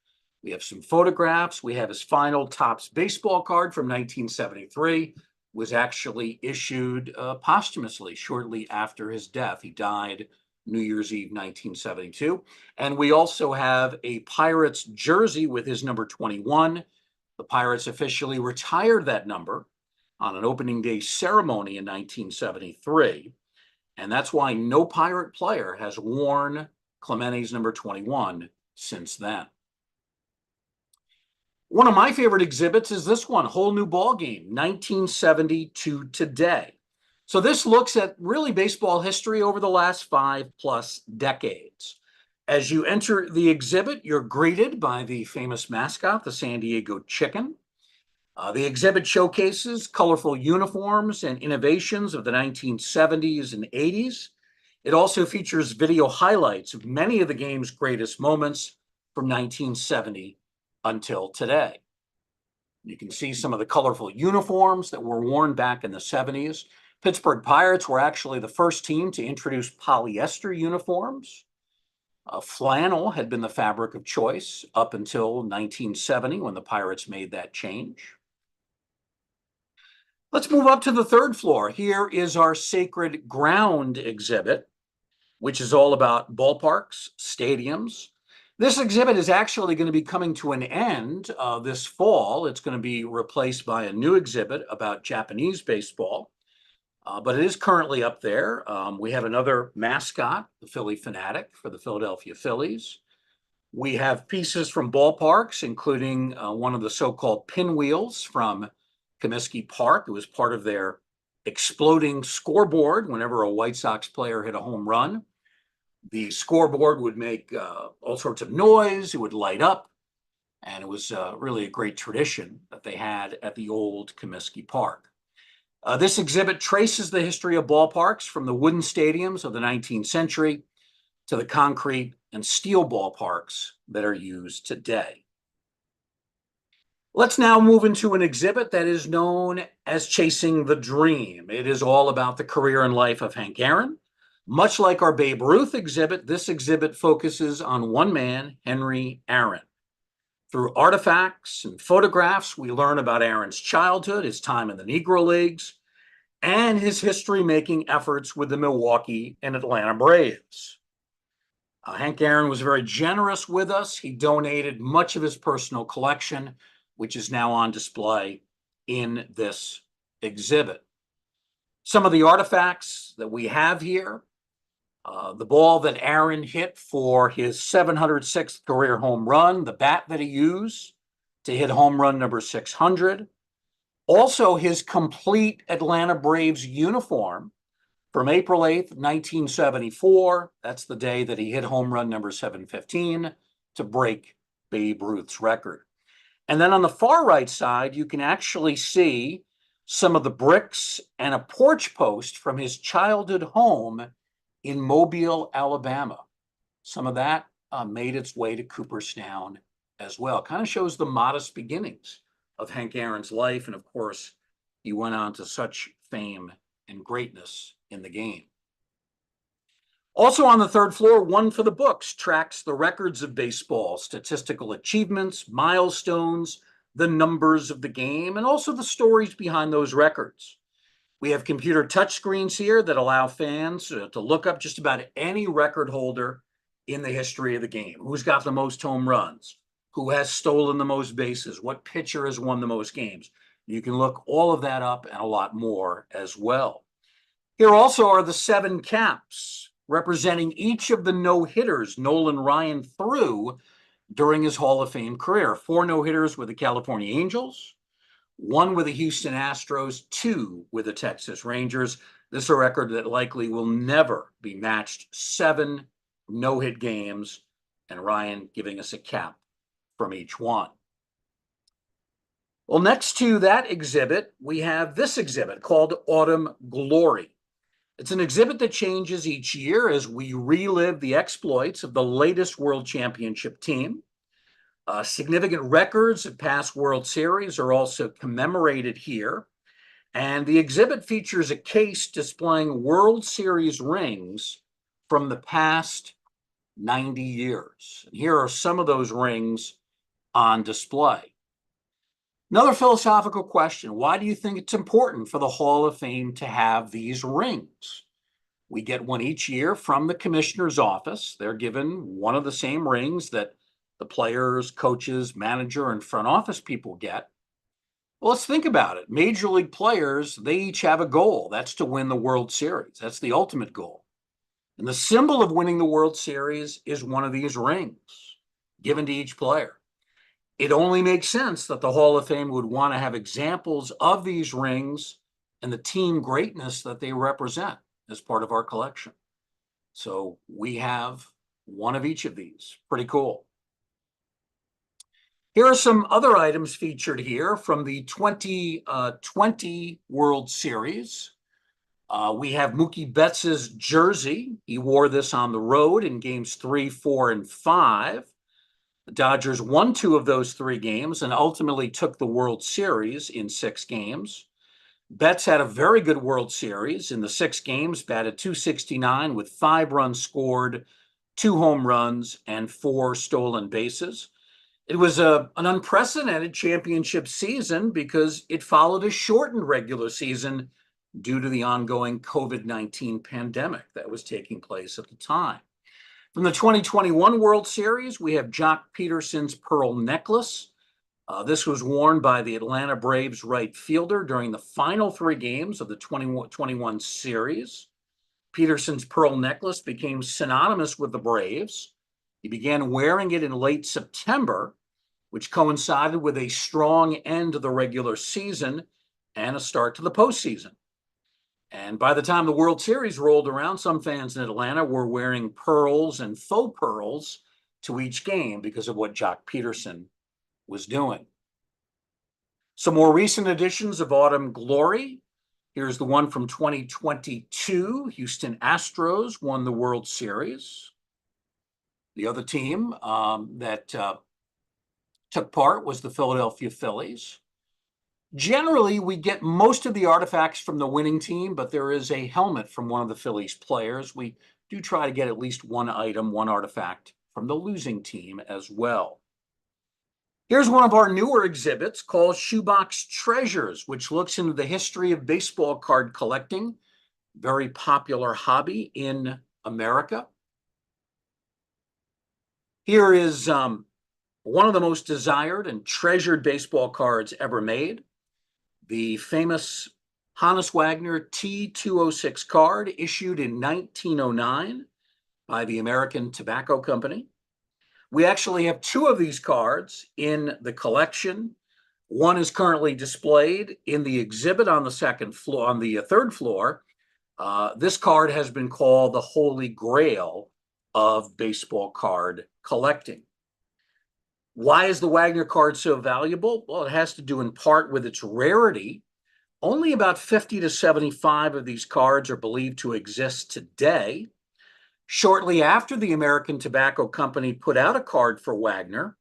We have some photographs. We have his final Topps baseball card from 1973. Was actually issued posthumously shortly after his death. He died New Year's Eve, 1972. And we also have a Pirates jersey with his number 21. The Pirates officially retired that number on an opening day ceremony in 1973. And that's why no Pirate player has worn Clemente's number 21 since then. One of my favorite exhibits is this one, Whole New Ball Game, 1970 to today. So this looks at really baseball history over the last 5+ decades. As you enter the exhibit, you're greeted by the famous mascot, the San Diego Chicken. The exhibit showcases colorful uniforms and innovations of the 1970s and 80s. It also features video highlights of many of the game's greatest moments from 1970 until today. You can see some of the colorful uniforms that were worn back in the 70s. Pittsburgh Pirates were actually the first team to introduce polyester uniforms. Flannel had been the fabric of choice up until 1970 when the Pirates made that change. Let's move up to the third floor. Here is our Sacred Ground exhibit, which is all about ballparks, stadiums. This exhibit is actually going to be coming to an end this fall. It's going to be replaced by a new exhibit about Japanese baseball, but it is currently up there. We have another mascot, the Philly Fanatic for the Philadelphia Phillies. We have pieces from ballparks, including one of the so-called pinwheels from Comiskey Park. It was part of their exploding scoreboard whenever a White Sox player hit a home run. The scoreboard would make all sorts of noise. It would light up. And it was really a great tradition that they had at the old Comiskey Park. This exhibit traces the history of ballparks from the wooden stadiums of the 19th century to the concrete and steel ballparks that are used today. Let's now move into an exhibit that is known as Chasing the Dream. It is all about the career and life of Hank Aaron, Much like our Babe Ruth exhibit, this exhibit focuses on one man, Henry Aaron. Through artifacts and photographs, we learn about Aaron's childhood, his time in the Negro Leagues, and his history-making efforts with the Milwaukee and Atlanta Braves. Hank Aaron was very generous with us. He donated much of his personal collection, which is now on display in this exhibit. Some of the artifacts that we have here, the ball that Aaron hit for his 706th career home run, the bat that he used to hit home run number 600, also his complete Atlanta Braves uniform from April 8th, 1974. That's the day that he hit home run number 715 to break Babe Ruth's record. And then on the far right side, you can actually see some of the bricks and a porch post from his childhood home in Mobile, Alabama. Some of that made its way to Cooperstown as well. Kind of shows the modest beginnings of Hank Aaron's life. And of course, he went on to such fame and greatness in the game. Also on the third floor, one for the books tracks the records of baseball, statistical achievements, milestones, the numbers of the game, and also the stories behind those records. We have computer touchscreens here that allow fans to look up just about any record holder in the history of the game. Who's got the most home runs? Who has stolen the most bases? What pitcher has won the most games? You can look all of that up and a lot more as well. Here also are the 7 caps representing each of the no-hitters Nolan Ryan threw during his Hall of Fame career. 4 no-hitters with the California Angels, 1 with the Houston Astros, 2 with the Texas Rangers. This is a record that likely will never be matched. 7 no-hit games, and Ryan giving us a cap from each one. Well, next to that exhibit, we have this exhibit called Autumn Glory. It's an exhibit that changes each year as we relive the exploits of the latest World Championship team. Significant records of past World Series are also commemorated here. And the exhibit features a case displaying World Series rings from the past 90 years. And here are some of those rings on display. Another philosophical question: why do you think it's important for the Hall of Fame to have these rings? We get one each year from the commissioner's office. They're given one of the same rings that the players, coaches, manager, and front office people get. Well, let's think about it. Major league players, they each have a goal. That's to win the World Series. That's the ultimate goal. And the symbol of winning the World Series is one of these rings given to each player. It only makes sense that the Hall of Fame would want to have examples of these rings and the team greatness that they represent as part of our collection. So we have one of each of these. Pretty cool. Here are some other items featured here from the 2020 World Series. We have Mookie Betts' jersey. He wore this on the road in games 3, 4, and 5. The Dodgers won 2 of those 3 games and ultimately took the World Series in 6 games. Betts had a very good World Series. In the 6 games, batted .269 with 5 runs scored, 2 home runs, and 4 stolen bases. It was an unprecedented championship season because it followed a shortened regular season due to the ongoing COVID-19 pandemic that was taking place at the time. From the 2021 World Series, we have Jock Peterson's pearl necklace. This was worn by the Atlanta Braves right fielder during the final 3 games of the 2021 series. Peterson's pearl necklace became synonymous with the Braves. He began wearing it in late September, which coincided with a strong end to the regular season and a start to the postseason. And by the time the World Series rolled around, some fans in Atlanta were wearing pearls and faux pearls to each game because of what Jock Peterson was doing. Some more recent editions of Autumn Glory. Here's the one from 2022. Houston Astros won the World Series. The other team that took part was the Philadelphia Phillies. Generally, we get most of the artifacts from the winning team, but there is a helmet from one of the Phillies players. We do try to get at least one item, one artifact from the losing team as well. Here's one of our newer exhibits called Shoebox Treasures, which looks into the history of baseball card collecting, very popular hobby in America. Here is one of the most desired and treasured baseball cards ever made, the famous Hannes Wagner T206 card, issued in 1909 by the American Tobacco Company. We actually have two of these cards in the collection. One is currently displayed in the exhibit on the second floor, on the third floor. This card has been called the Holy Grail of baseball card collecting. Why is the Wagner card so valuable? Well, it has to do in part with its rarity. Only about 50 to 75 of these cards are believed to exist today. Shortly after the American Tobacco Company put out a card for Wagner,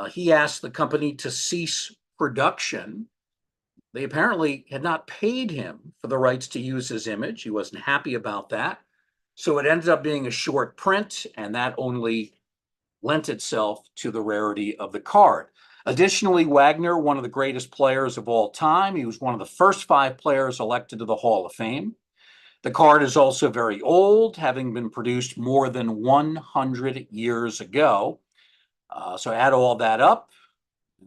he asked the company to cease production. They apparently had not paid him for the rights to use his image. He wasn't happy about that. So it ended up being a short print, and that only lent itself to the rarity of the card. Additionally, Wagner, one of the greatest players of all time, he was one of the first 5 players elected to the Hall of Fame. The card is also very old, having been produced more than 100 years ago. So add all that up,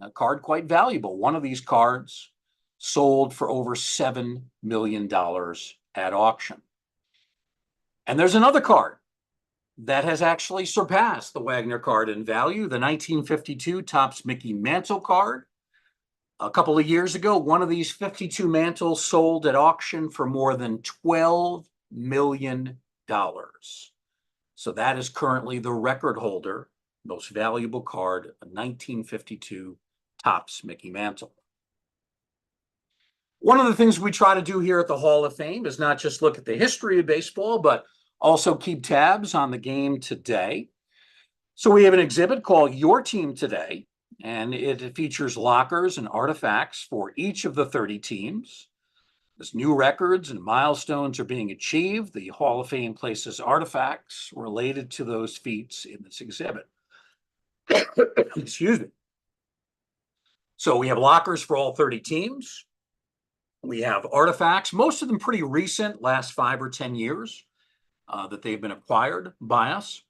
a card quite valuable. One of these cards sold for over $7 million at auction. And there's another card that has actually surpassed the Wagner card in value, the 1952 Topps Mickey Mantle card. A couple of years ago, one of these 52 mantles sold at auction for more than $12 million. So that is currently the record holder, most valuable card, a 1952 Topps Mickey Mantle. One of the things we try to do here at the Hall of Fame is not just look at the history of baseball, but also keep tabs on the game today. So we have an exhibit called Your Team Today, and it features lockers and artifacts for each of the 30 teams. As new records and milestones are being achieved, the Hall of Fame places artifacts related to those feats in this exhibit. Excuse me. So we have lockers for all 30 teams. We have artifacts, most of them pretty recent, last 5 or 10 years, that they've been acquired by us.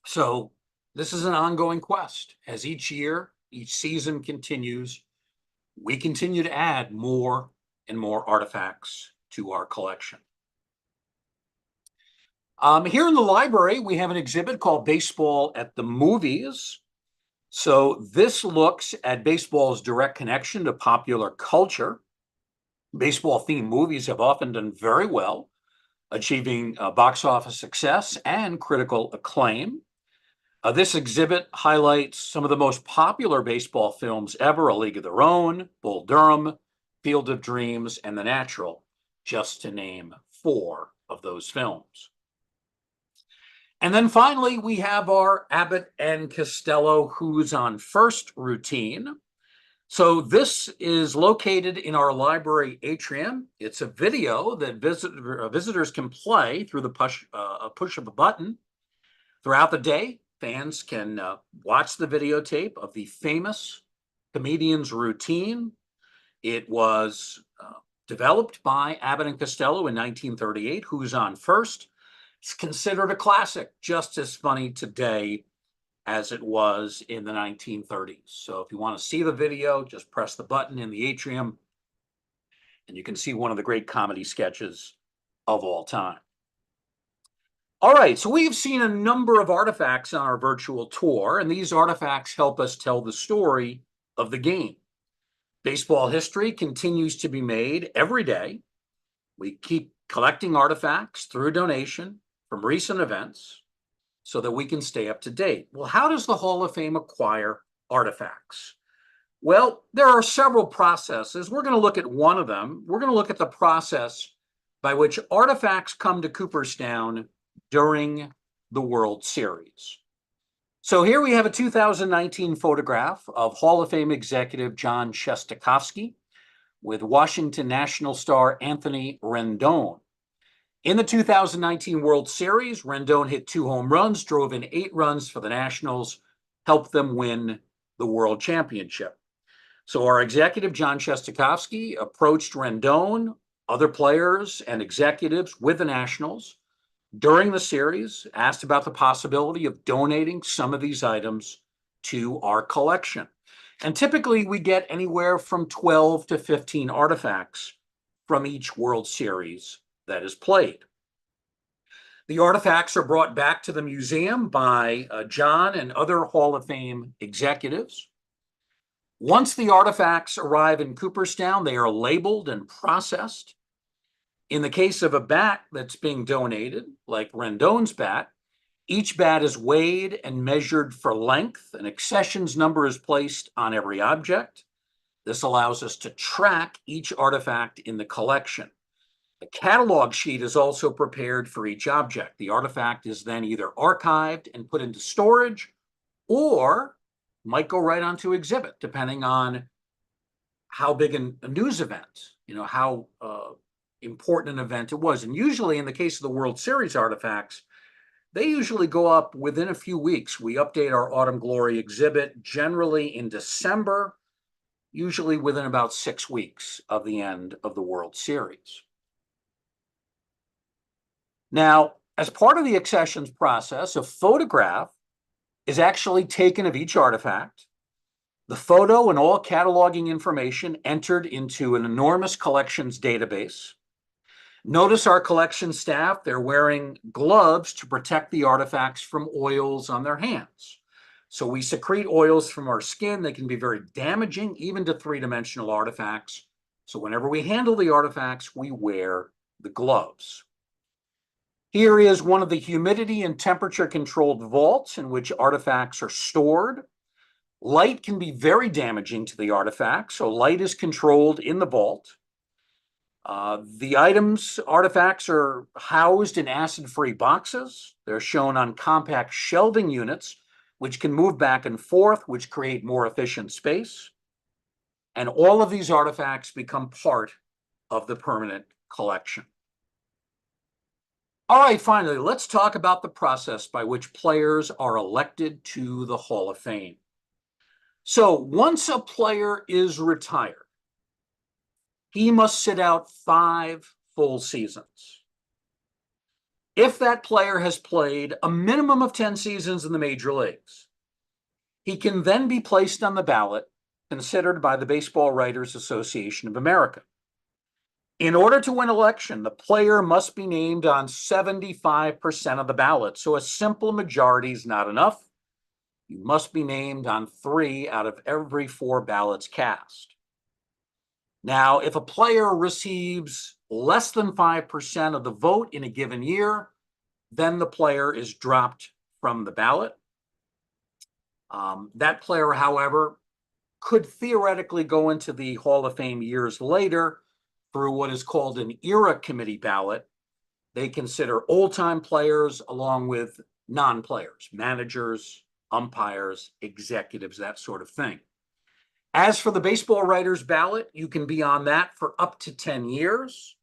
So this is an ongoing quest. As each year, each season continues, we continue to add more and more artifacts to our collection. Here in the library, we have an exhibit called Baseball at the Movies. So this looks at baseball's direct connection to popular culture. Baseball-themed movies have often done very well, achieving box office success and critical acclaim. This exhibit highlights some of the most popular baseball films ever: A League of Their Own, Bull Durham, Field of Dreams, and The Natural, just to name 4 of those films. And then finally, we have our Abbott and Costello Who's on First routine. So this is located in our library atrium. It's a video that visitors can play through the push of a button. Throughout the day, fans can watch the videotape of the famous comedian's routine. It was developed by Abbott and Costello in 1938. Who's on First? It's considered a classic, just as funny today as it was in the 1930s. So if you want to see the video, just press the button in the atrium, and you can see one of the great comedy sketches of all time. All right, so we've seen a number of artifacts on our virtual tour, and these artifacts help us tell the story of the game. Baseball history continues to be made every day. We keep collecting artifacts through donation from recent events so that we can stay up to date. Well, how does the Hall of Fame acquire artifacts? Well, there are several processes. We're going to look at one of them. We're going to look at the process by which artifacts come to Cooperstown during the World Series. So here we have a 2019 photograph of Hall of Fame executive John Shestakofsky. with Washington National star Anthony Rendon. In the 2019 World Series, Rendon hit 2 home runs, drove in 8 runs for the Nationals, helped them win the World Championship. So our executive, John Shestakofsky, approached Rendon, other players, and executives with the Nationals during the series, asked about the possibility of donating some of these items to our collection. And typically we get anywhere from 12 to 15 artifacts from each World Series that is played. The artifacts are brought back to the museum by John and other Hall of Fame executives. Once the artifacts arrive in Cooperstown, they are labeled and processed. In the case of a bat that's being donated, like Rendon's bat, each bat is weighed and measured for length. An accessions number is placed on every object. This allows us to track each artifact in the collection. A catalog sheet is also prepared for each object. The artifact is then either archived and put into storage or might go right onto exhibit, depending on how big a news event, how important an event it was. And usually in the case of the World Series artifacts, they usually go up within a few weeks. We update our Autumn Glory exhibit generally in December, usually within about 6 weeks of the end of the World Series. Now, as part of the accessions process, a photograph is actually taken of each artifact. The photo and all cataloging information entered into an enormous collections database. Notice our collection staff, they're wearing gloves to protect the artifacts from oils on their hands. So we secrete oils from our skin. They can be very damaging, even to 3-dimensional artifacts. So whenever we handle the artifacts, we wear the gloves. Here is one of the humidity and temperature controlled vaults in which artifacts are stored. Light can be very damaging to the artifact, so light is controlled in the vault. The artifacts are housed in acid-free boxes. They're shown on compact shelving units, which can move back and forth, which create more efficient space. And all of these artifacts become part of the permanent collection. All right, finally, let's talk about the process by which players are elected to the Hall of Fame. So once a player is retired, he must sit out 5 full seasons. If that player has played a minimum of 10 seasons in the major leagues, he can then be placed on the ballot considered by the Baseball Writers Association of America. In order to win election, the player must be named on 75% of the ballot. So a simple majority is not enough. You must be named on 3 out of every 4 ballots cast. Now, if a player receives less than 5% of the vote in a given year, then the player is dropped from the ballot. That player, however, could theoretically go into the Hall of Fame years later through what is called an era committee ballot. They consider old-time players along with non-players, managers, umpires, executives, that sort of thing. As for the baseball writers ballot, you can be on that for up to 10 years.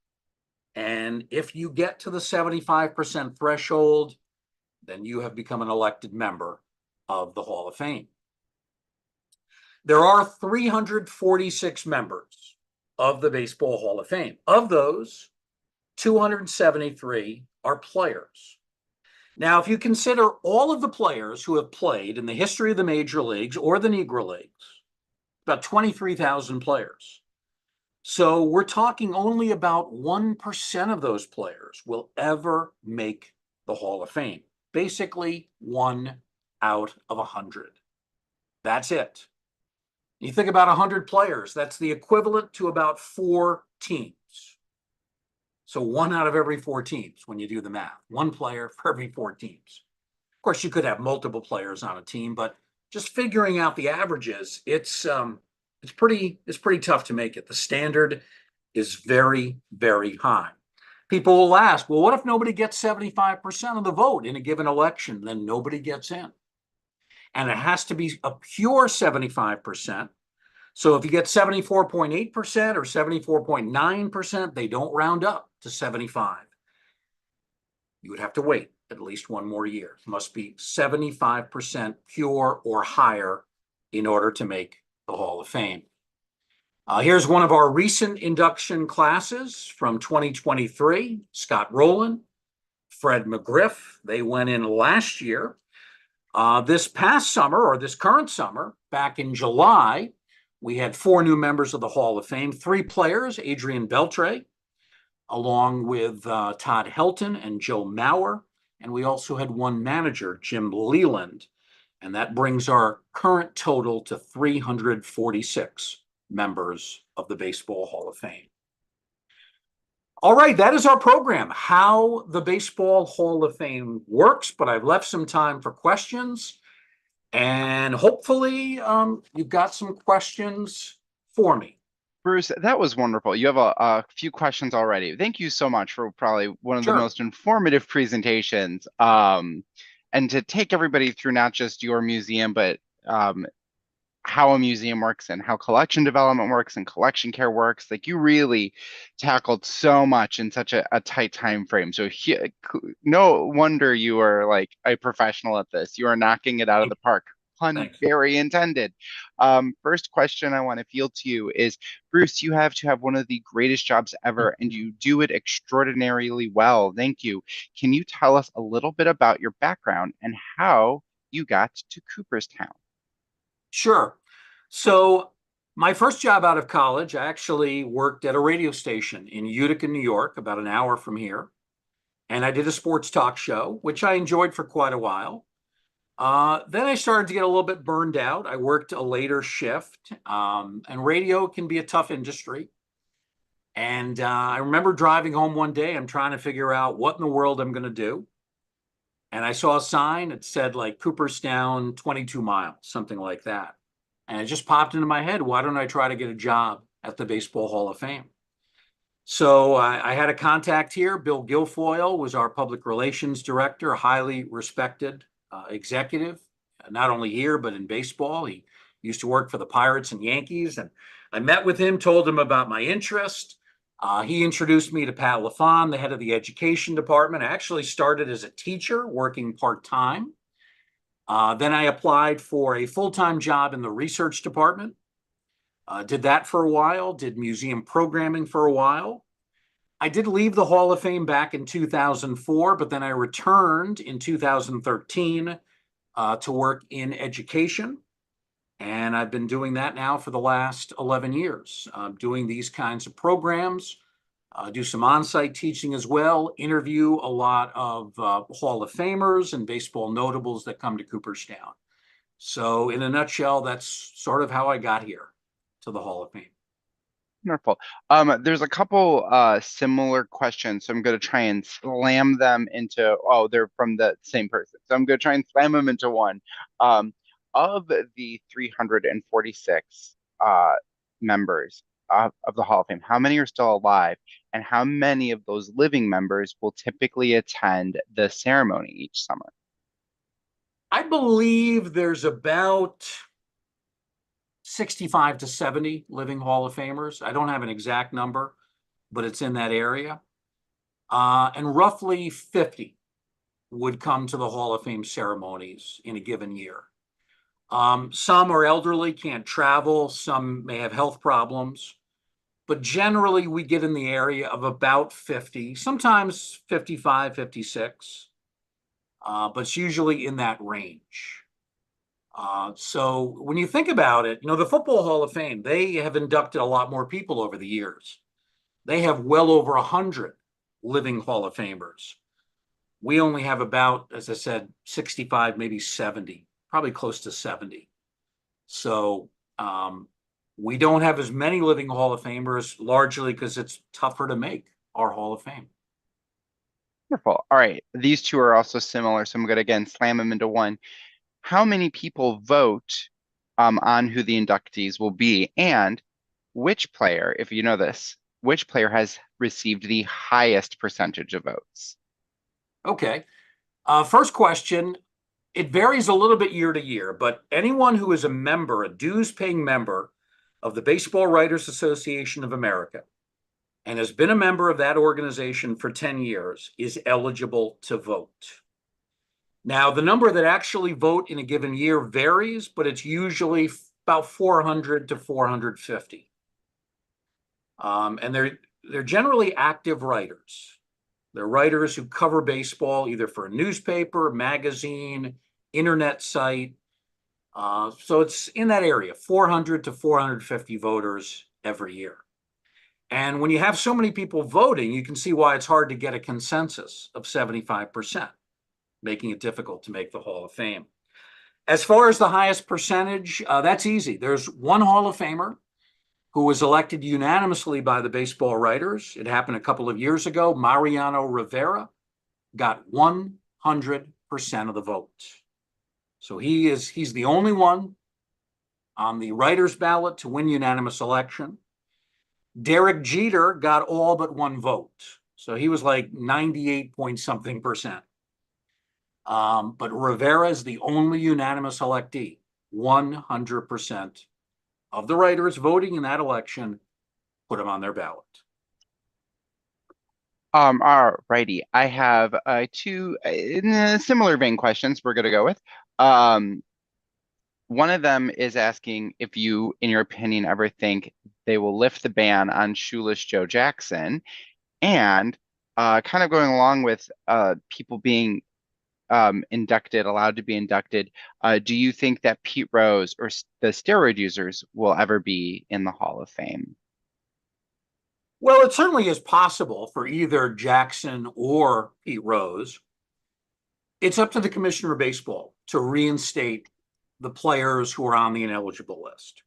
And if you get to the 75% threshold, then you have become an elected member of the Hall of Fame. There are 346 members of the Baseball Hall of Fame. Of those, 273 are players. Now, if you consider all of the players who have played in the history of the major leagues or the Negro Leagues, about 23,000 players. So we're talking only about 1% of those players will ever make the Hall of Fame. Basically, 1 out of 100. That's it. You think about 100 players, that's the equivalent to about 4 teams. So 1 out of every 4 teams when you do the math. 1 player for every 4 teams. Of course, you could have multiple players on a team, but just figuring out the averages, it's pretty tough to make it. The standard is very, very high. People will ask, well, what if nobody gets 75% of the vote in a given election? Then nobody gets in. And it has to be a pure 75%. So if you get 74.8% or 74.9%, they don't round up to 75. You would have to wait at least one more year. It must be 75% pure or higher in order to make the Hall of Fame. Here's one of our recent induction classes from 2023. Scott Rowland, Fred McGriff, they went in last year. This past summer, or this current summer, back in July, we had 4 new members of the Hall of Fame, 3 players, Adrian Beltre, along with Todd Helton and Joe Mauer. And we also had 1 manager, Jim Leland. And that brings our current total to 346 members of the Baseball Hall of Fame. All right, that is our program, how the Baseball Hall of Fame works, but I've left some time for questions. And hopefully you've got some questions for me. Bruce, that was wonderful. You have a few questions already. Thank you so much for probably one of the Sure. most informative presentations. And to take everybody through not just your museum, but how a museum works and how collection development works and collection care works. Like you really tackled so much in such a tight time frame. So no wonder you are like a professional at this. You are knocking it out of the park. Pun Thanks. very intended. First question I want to field to you is, Bruce, you have to have one of the greatest jobs ever, and you do it extraordinarily well. Thank you. Can you tell us a little bit about your background and how you got to Cooperstown? Sure. So my first job out of college, I actually worked at a radio station in Utica, New York, about an hour from here. And I did a sports talk show, which I enjoyed for quite a while. Then I started to get a little bit burned out. I worked a later shift, and radio can be a tough industry. And I remember driving home one day, I'm trying to figure out what in the world I'm going to do. And I saw a sign, it said like Cooperstown, 22 miles, something like that. And it just popped into my head, why don't I try to get a job at the Baseball Hall of Fame? So I had a contact here. Bill Guilfoyle was our public relations director, a highly respected executive, not only here, but in baseball. He used to work for the Pirates and Yankees. And I met with him, told him about my interest. He introduced me to Pat LaFawn, the head of the education department. I actually started as a teacher working part-time. Then I applied for a full-time job in the research department. Did that for a while, did museum programming for a while. I did leave the Hall of Fame back in 2004, but then I returned in 2013 to work in education. And I've been doing that now for the last 11 years, doing these kinds of programs, do some on-site teaching as well, interview a lot of Hall of Famers and baseball notables that come to Cooperstown. So in a nutshell, that's sort of how I got here to the Hall of Fame. Wonderful. There's a couple similar questions, so I'm going to try and slam them into, oh, they're from the same person. So I'm going to try and slam them into one. Of the 346 members of the Hall of Fame, how many are still alive, and how many of those living members will typically attend the ceremony each summer? I believe there's about 65 to 70 living Hall of Famers. I don't have an exact number, but it's in that area. And roughly 50 would come to the Hall of Fame ceremonies in a given year. Some are elderly, can't travel. Some may have health problems. But generally, we get in the area of about 50, sometimes 55, 56. But it's usually in that range. So when you think about it, the Football Hall of Fame, they have inducted a lot more people over the years. They have well over 100 living Hall of Famers. We only have about, as I said, 65, maybe 70, probably close to 70. So we don't have as many living Hall of Famers, largely because it's tougher to make our Hall of Fame. Wonderful. All right. These two are also similar, so I'm going to again slam them into one. How many people vote on who the inductees will be, and which player, if you know this, which player has received the highest percentage of votes? Okay. First question, it varies a little bit year to year, but anyone who is a member, a dues-paying member, of the Baseball Writers Association of America and has been a member of that organization for 10 years is eligible to vote. Now, the number that actually vote in a given year varies, but it's usually about 400 to 450. And they're generally active writers. They're writers who cover baseball either for a newspaper, magazine, internet site. So it's in that area, 400 to 450 voters every year. And when you have so many people voting, you can see why it's hard to get a consensus of 75%, making it difficult to make the Hall of Fame. As far as the highest percentage, that's easy. There's one Hall of Famer who was elected unanimously by the baseball writers. It happened a couple of years ago. Mariano Rivera got 100% of the votes. So he's the only one on the writers' ballot to win unanimous election. Derek Jeter got all but one vote. So he was like 98 point something percent. But Rivera is the only unanimous electee. 100% of the writers voting in that election put him on their ballot. All righty. I have two in a similar vein questions we're going to go with. Um, One of them is asking if you, in your opinion, ever think they will lift the ban on shoeless Joe Jackson, and kind of going along with people being inducted, allowed to be inducted. Do you think that Pete Rose or the steroid users will ever be in the Hall of Fame? Well, it certainly is possible for either Jackson or Pete Rose. It's up to the commissioner of baseball to reinstate the players who are on the ineligible list.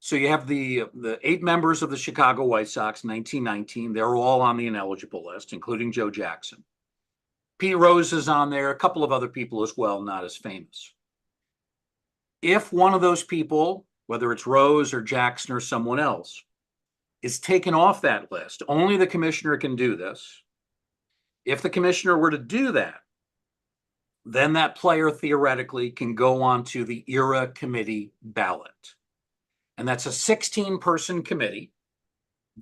So you have the 8 members of the Chicago White Sox, 1919. They're all on the ineligible list, including Joe Jackson. Pete Rose is on there, a couple of other people as well, not as famous. If one of those people, whether it's Rose or Jackson or someone else, is taken off that list, only the commissioner can do this. If the commissioner were to do that, then that player theoretically can go on to the ERA committee ballot. And that's a 16-person committee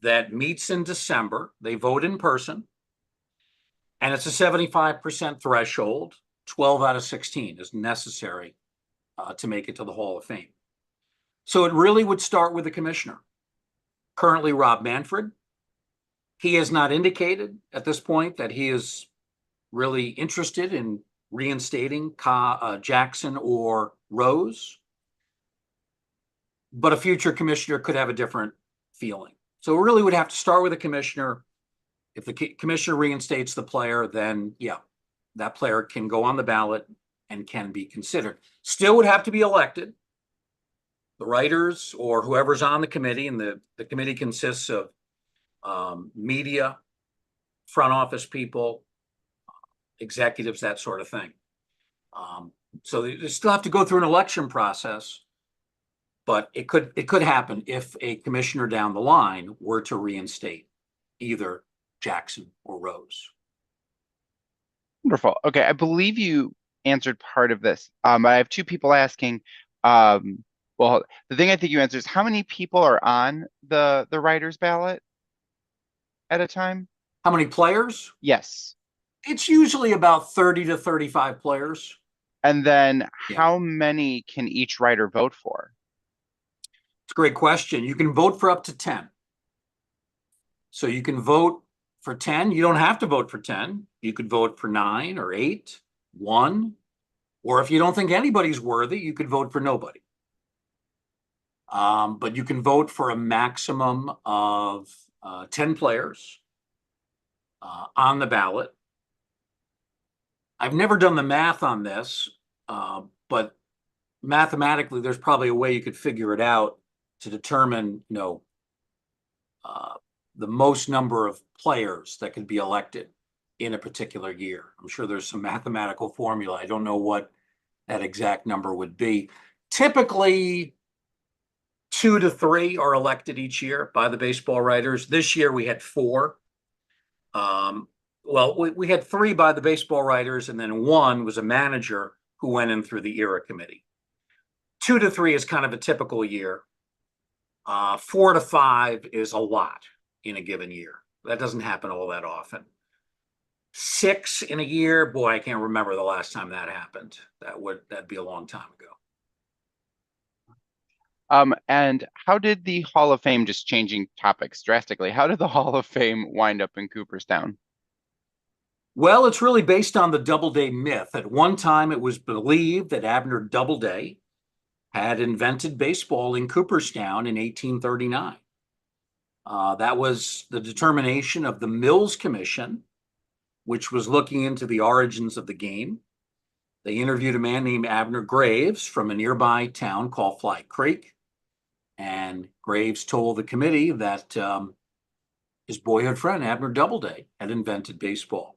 that meets in December. They vote in person. And it's a 75% threshold. 12 out of 16 is necessary to make it to the Hall of Fame. So it really would start with the commissioner. Currently, Rob Manfred. He has not indicated at this point that he is really interested in reinstating Jackson or Rose. But a future commissioner could have a different feeling. So it really would have to start with the commissioner. If the commissioner reinstates the player, then yeah, that player can go on the ballot and can be considered. Still would have to be elected. The writers or whoever's on the committee, and the committee consists of media, front office people, executives, that sort of thing. So they still have to go through an election process, but it could happen if a commissioner down the line were to reinstate either Jackson or Rose. Wonderful. Okay, I believe you answered part of this. I have two people asking. Well, the thing I think you answered is how many people are on the writer's ballot at a time? How many players? Yes. It's usually about 30 to 35 players. And then Yeah, how many can each writer vote for? it's a great question. You can vote for up to 10. So you can vote for 10. You don't have to vote for 10. You could vote for 9 or 8, 1, or if you don't think anybody's worthy, you could vote for nobody. But you can vote for a maximum of 10 players on the ballot. I've never done the math on this, but mathematically, there's probably a way you could figure it out to determine, the most number of players that could be elected in a particular year. I'm sure there's some mathematical formula. I don't know what that exact number would be. Typically, 2 to 3 are elected each year by the baseball writers. This year we had 4. We had 3 by the baseball writers, and then 1 was a manager who went in through the ERA committee. 2 to 3 is kind of a typical year. Four to five is a lot in a given year. That doesn't happen all that often. Six in a year, boy, I can't remember the last time that happened. That'd be a long time ago. And how did the Hall of Fame, just changing topics drastically, how did the Hall of Fame wind up in Cooperstown? Well, it's really based on the Doubleday myth. At one time, it was believed that Abner Doubleday had invented baseball in Cooperstown in 1839. That was the determination of the Mills Commission, which was looking into the origins of the game. They interviewed a man named Abner Graves from a nearby town called Fly Creek. And Graves told the committee that his boyhood friend, Abner Doubleday, had invented baseball.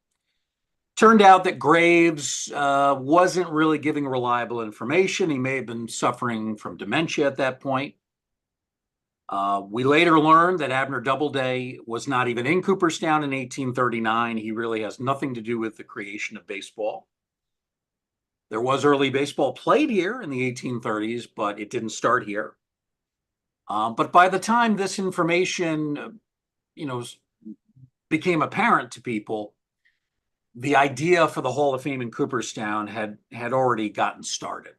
Turned out that Graves wasn't really giving reliable information. He may have been suffering from dementia at that point. We later learned that Abner Doubleday was not even in Cooperstown in 1839. He really has nothing to do with the creation of baseball. There was early baseball played here in the 1830s, but it didn't start here. But by the time this information, became apparent to people, the idea for the Hall of Fame in Cooperstown had already gotten started,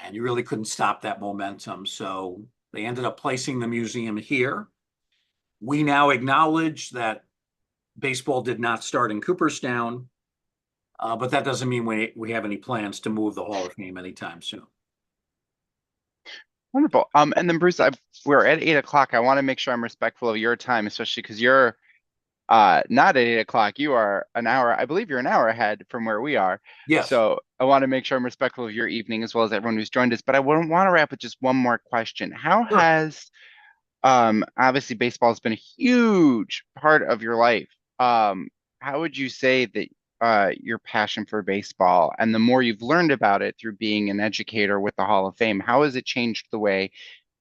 and you really couldn't stop that momentum. So they ended up placing the museum here. We now acknowledge that baseball did not start in Cooperstown, but that doesn't mean we have any plans to move the Hall of Fame anytime soon. Wonderful. And then Bruce, we're at 8 o'clock. I want to make sure I'm respectful of your time, especially because you're not at 8 o'clock. You are an hour, I believe you're an hour ahead from where we are. Yes. So I want to make sure I'm respectful of your evening as well as everyone who's joined us. But I want to wrap with just one more question. How Sure. has obviously baseball has been a huge part of your life. How would you say that your passion for baseball and the more you've learned about it through being an educator with the Hall of Fame, how has it changed the way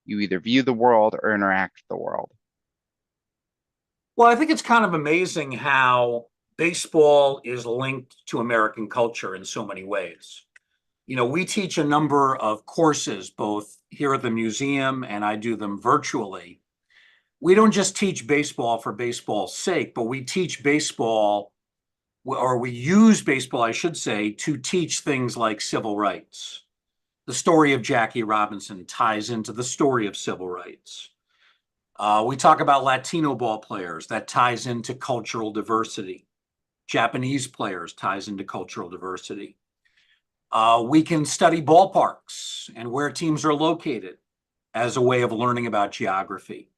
you either view the world or interact with the world? Well, I think it's kind of amazing how baseball is linked to American culture in so many ways. We teach a number of courses both here at the museum and I do them virtually. We don't just teach baseball for baseball's sake, but we teach baseball, or we use baseball, I should say, to teach things like civil rights. The story of Jackie Robinson ties into the story of civil rights. We talk about Latino ball players, that ties into cultural diversity. Japanese players ties into cultural diversity. We can study ballparks and where teams are located as a way of learning about geography.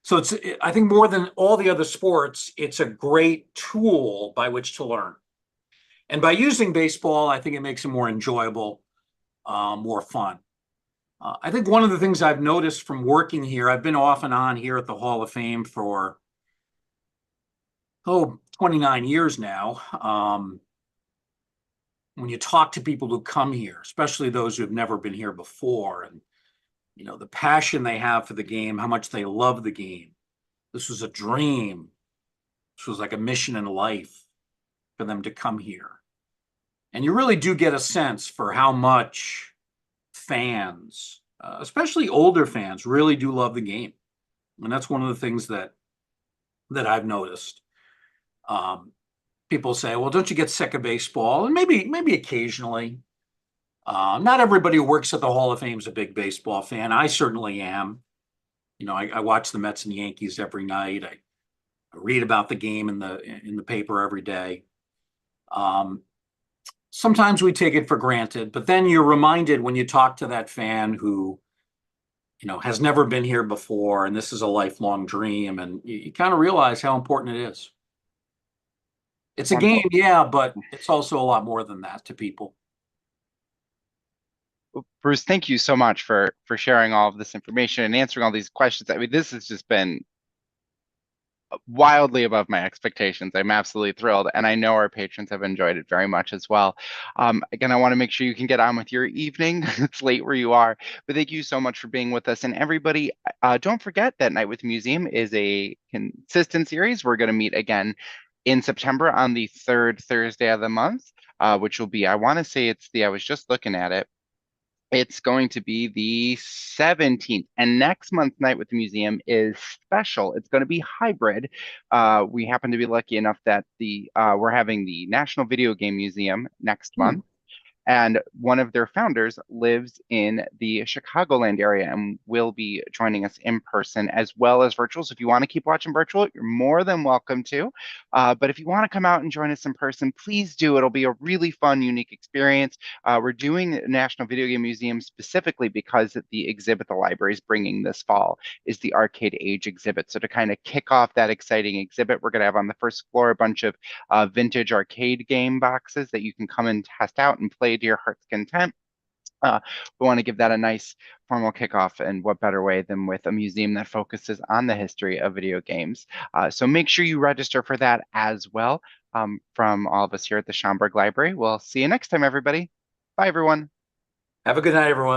So I think more than all the other sports, it's a great tool by which to learn. And by using baseball, I think it makes it more enjoyable, more fun. I think one of the things I've noticed from working here, I've been off and on here at the Hall of Fame for, 29 years now. When you talk to people who come here, especially those who have never been here before, and the passion they have for the game, how much they love the game. This was a dream. This was like a mission in life for them to come here. And you really do get a sense for how much fans, especially older fans, really do love the game. And that's one of the things that I've noticed. People say, well, don't you get sick of baseball? And maybe occasionally. Not everybody who works at the Hall of Fame is a big baseball fan. I certainly am. I watch the Mets and Yankees every night. I read about the game in the paper every day. Sometimes we take it for granted, but then you're reminded when you talk to that fan who, has never been here before, and this is a lifelong dream, and you kind of realize how important it is. It's a game, Wonderful. yeah, but it's also a lot more than that to people. Bruce, thank you so much for sharing all of this information and answering all these questions. I mean, this has just been wildly above my expectations. I'm absolutely thrilled, and I know our patrons have enjoyed it very much as well. Again, I want to make sure you can get on with your evening. It's late where you are, but thank you so much for being with us. And everybody, don't forget that Night with the Museum is a consistent series. We're going to meet again in September on the third Thursday of the month, which will be, I want to say I was just looking at it. It's going to be the 17th. And next month's Night with the Museum is special. It's going to be hybrid. We happen to be lucky enough that the we're having the National Video Game Museum next Hmm. month, and one of their founders lives in the Chicagoland area and will be joining us in person as well as virtual. So if you want to keep watching virtual, you're more than welcome to. But if you want to come out and join us in person, please do. It'll be a really fun, unique experience. We're doing the National Video Game Museum specifically because the exhibit the library is bringing this fall is the Arcade Age exhibit. So to kind of kick off that exciting exhibit, we're going to have on the first floor a bunch of vintage arcade game boxes that you can come and test out and play to your heart's content. We want to give that a nice formal kickoff, and what better way than with a museum that focuses on the history of video games. So make sure you register for that as well. From all of us here at the Schomburg Library. We'll see you next time, everybody. Bye, everyone. Have a good night, everyone.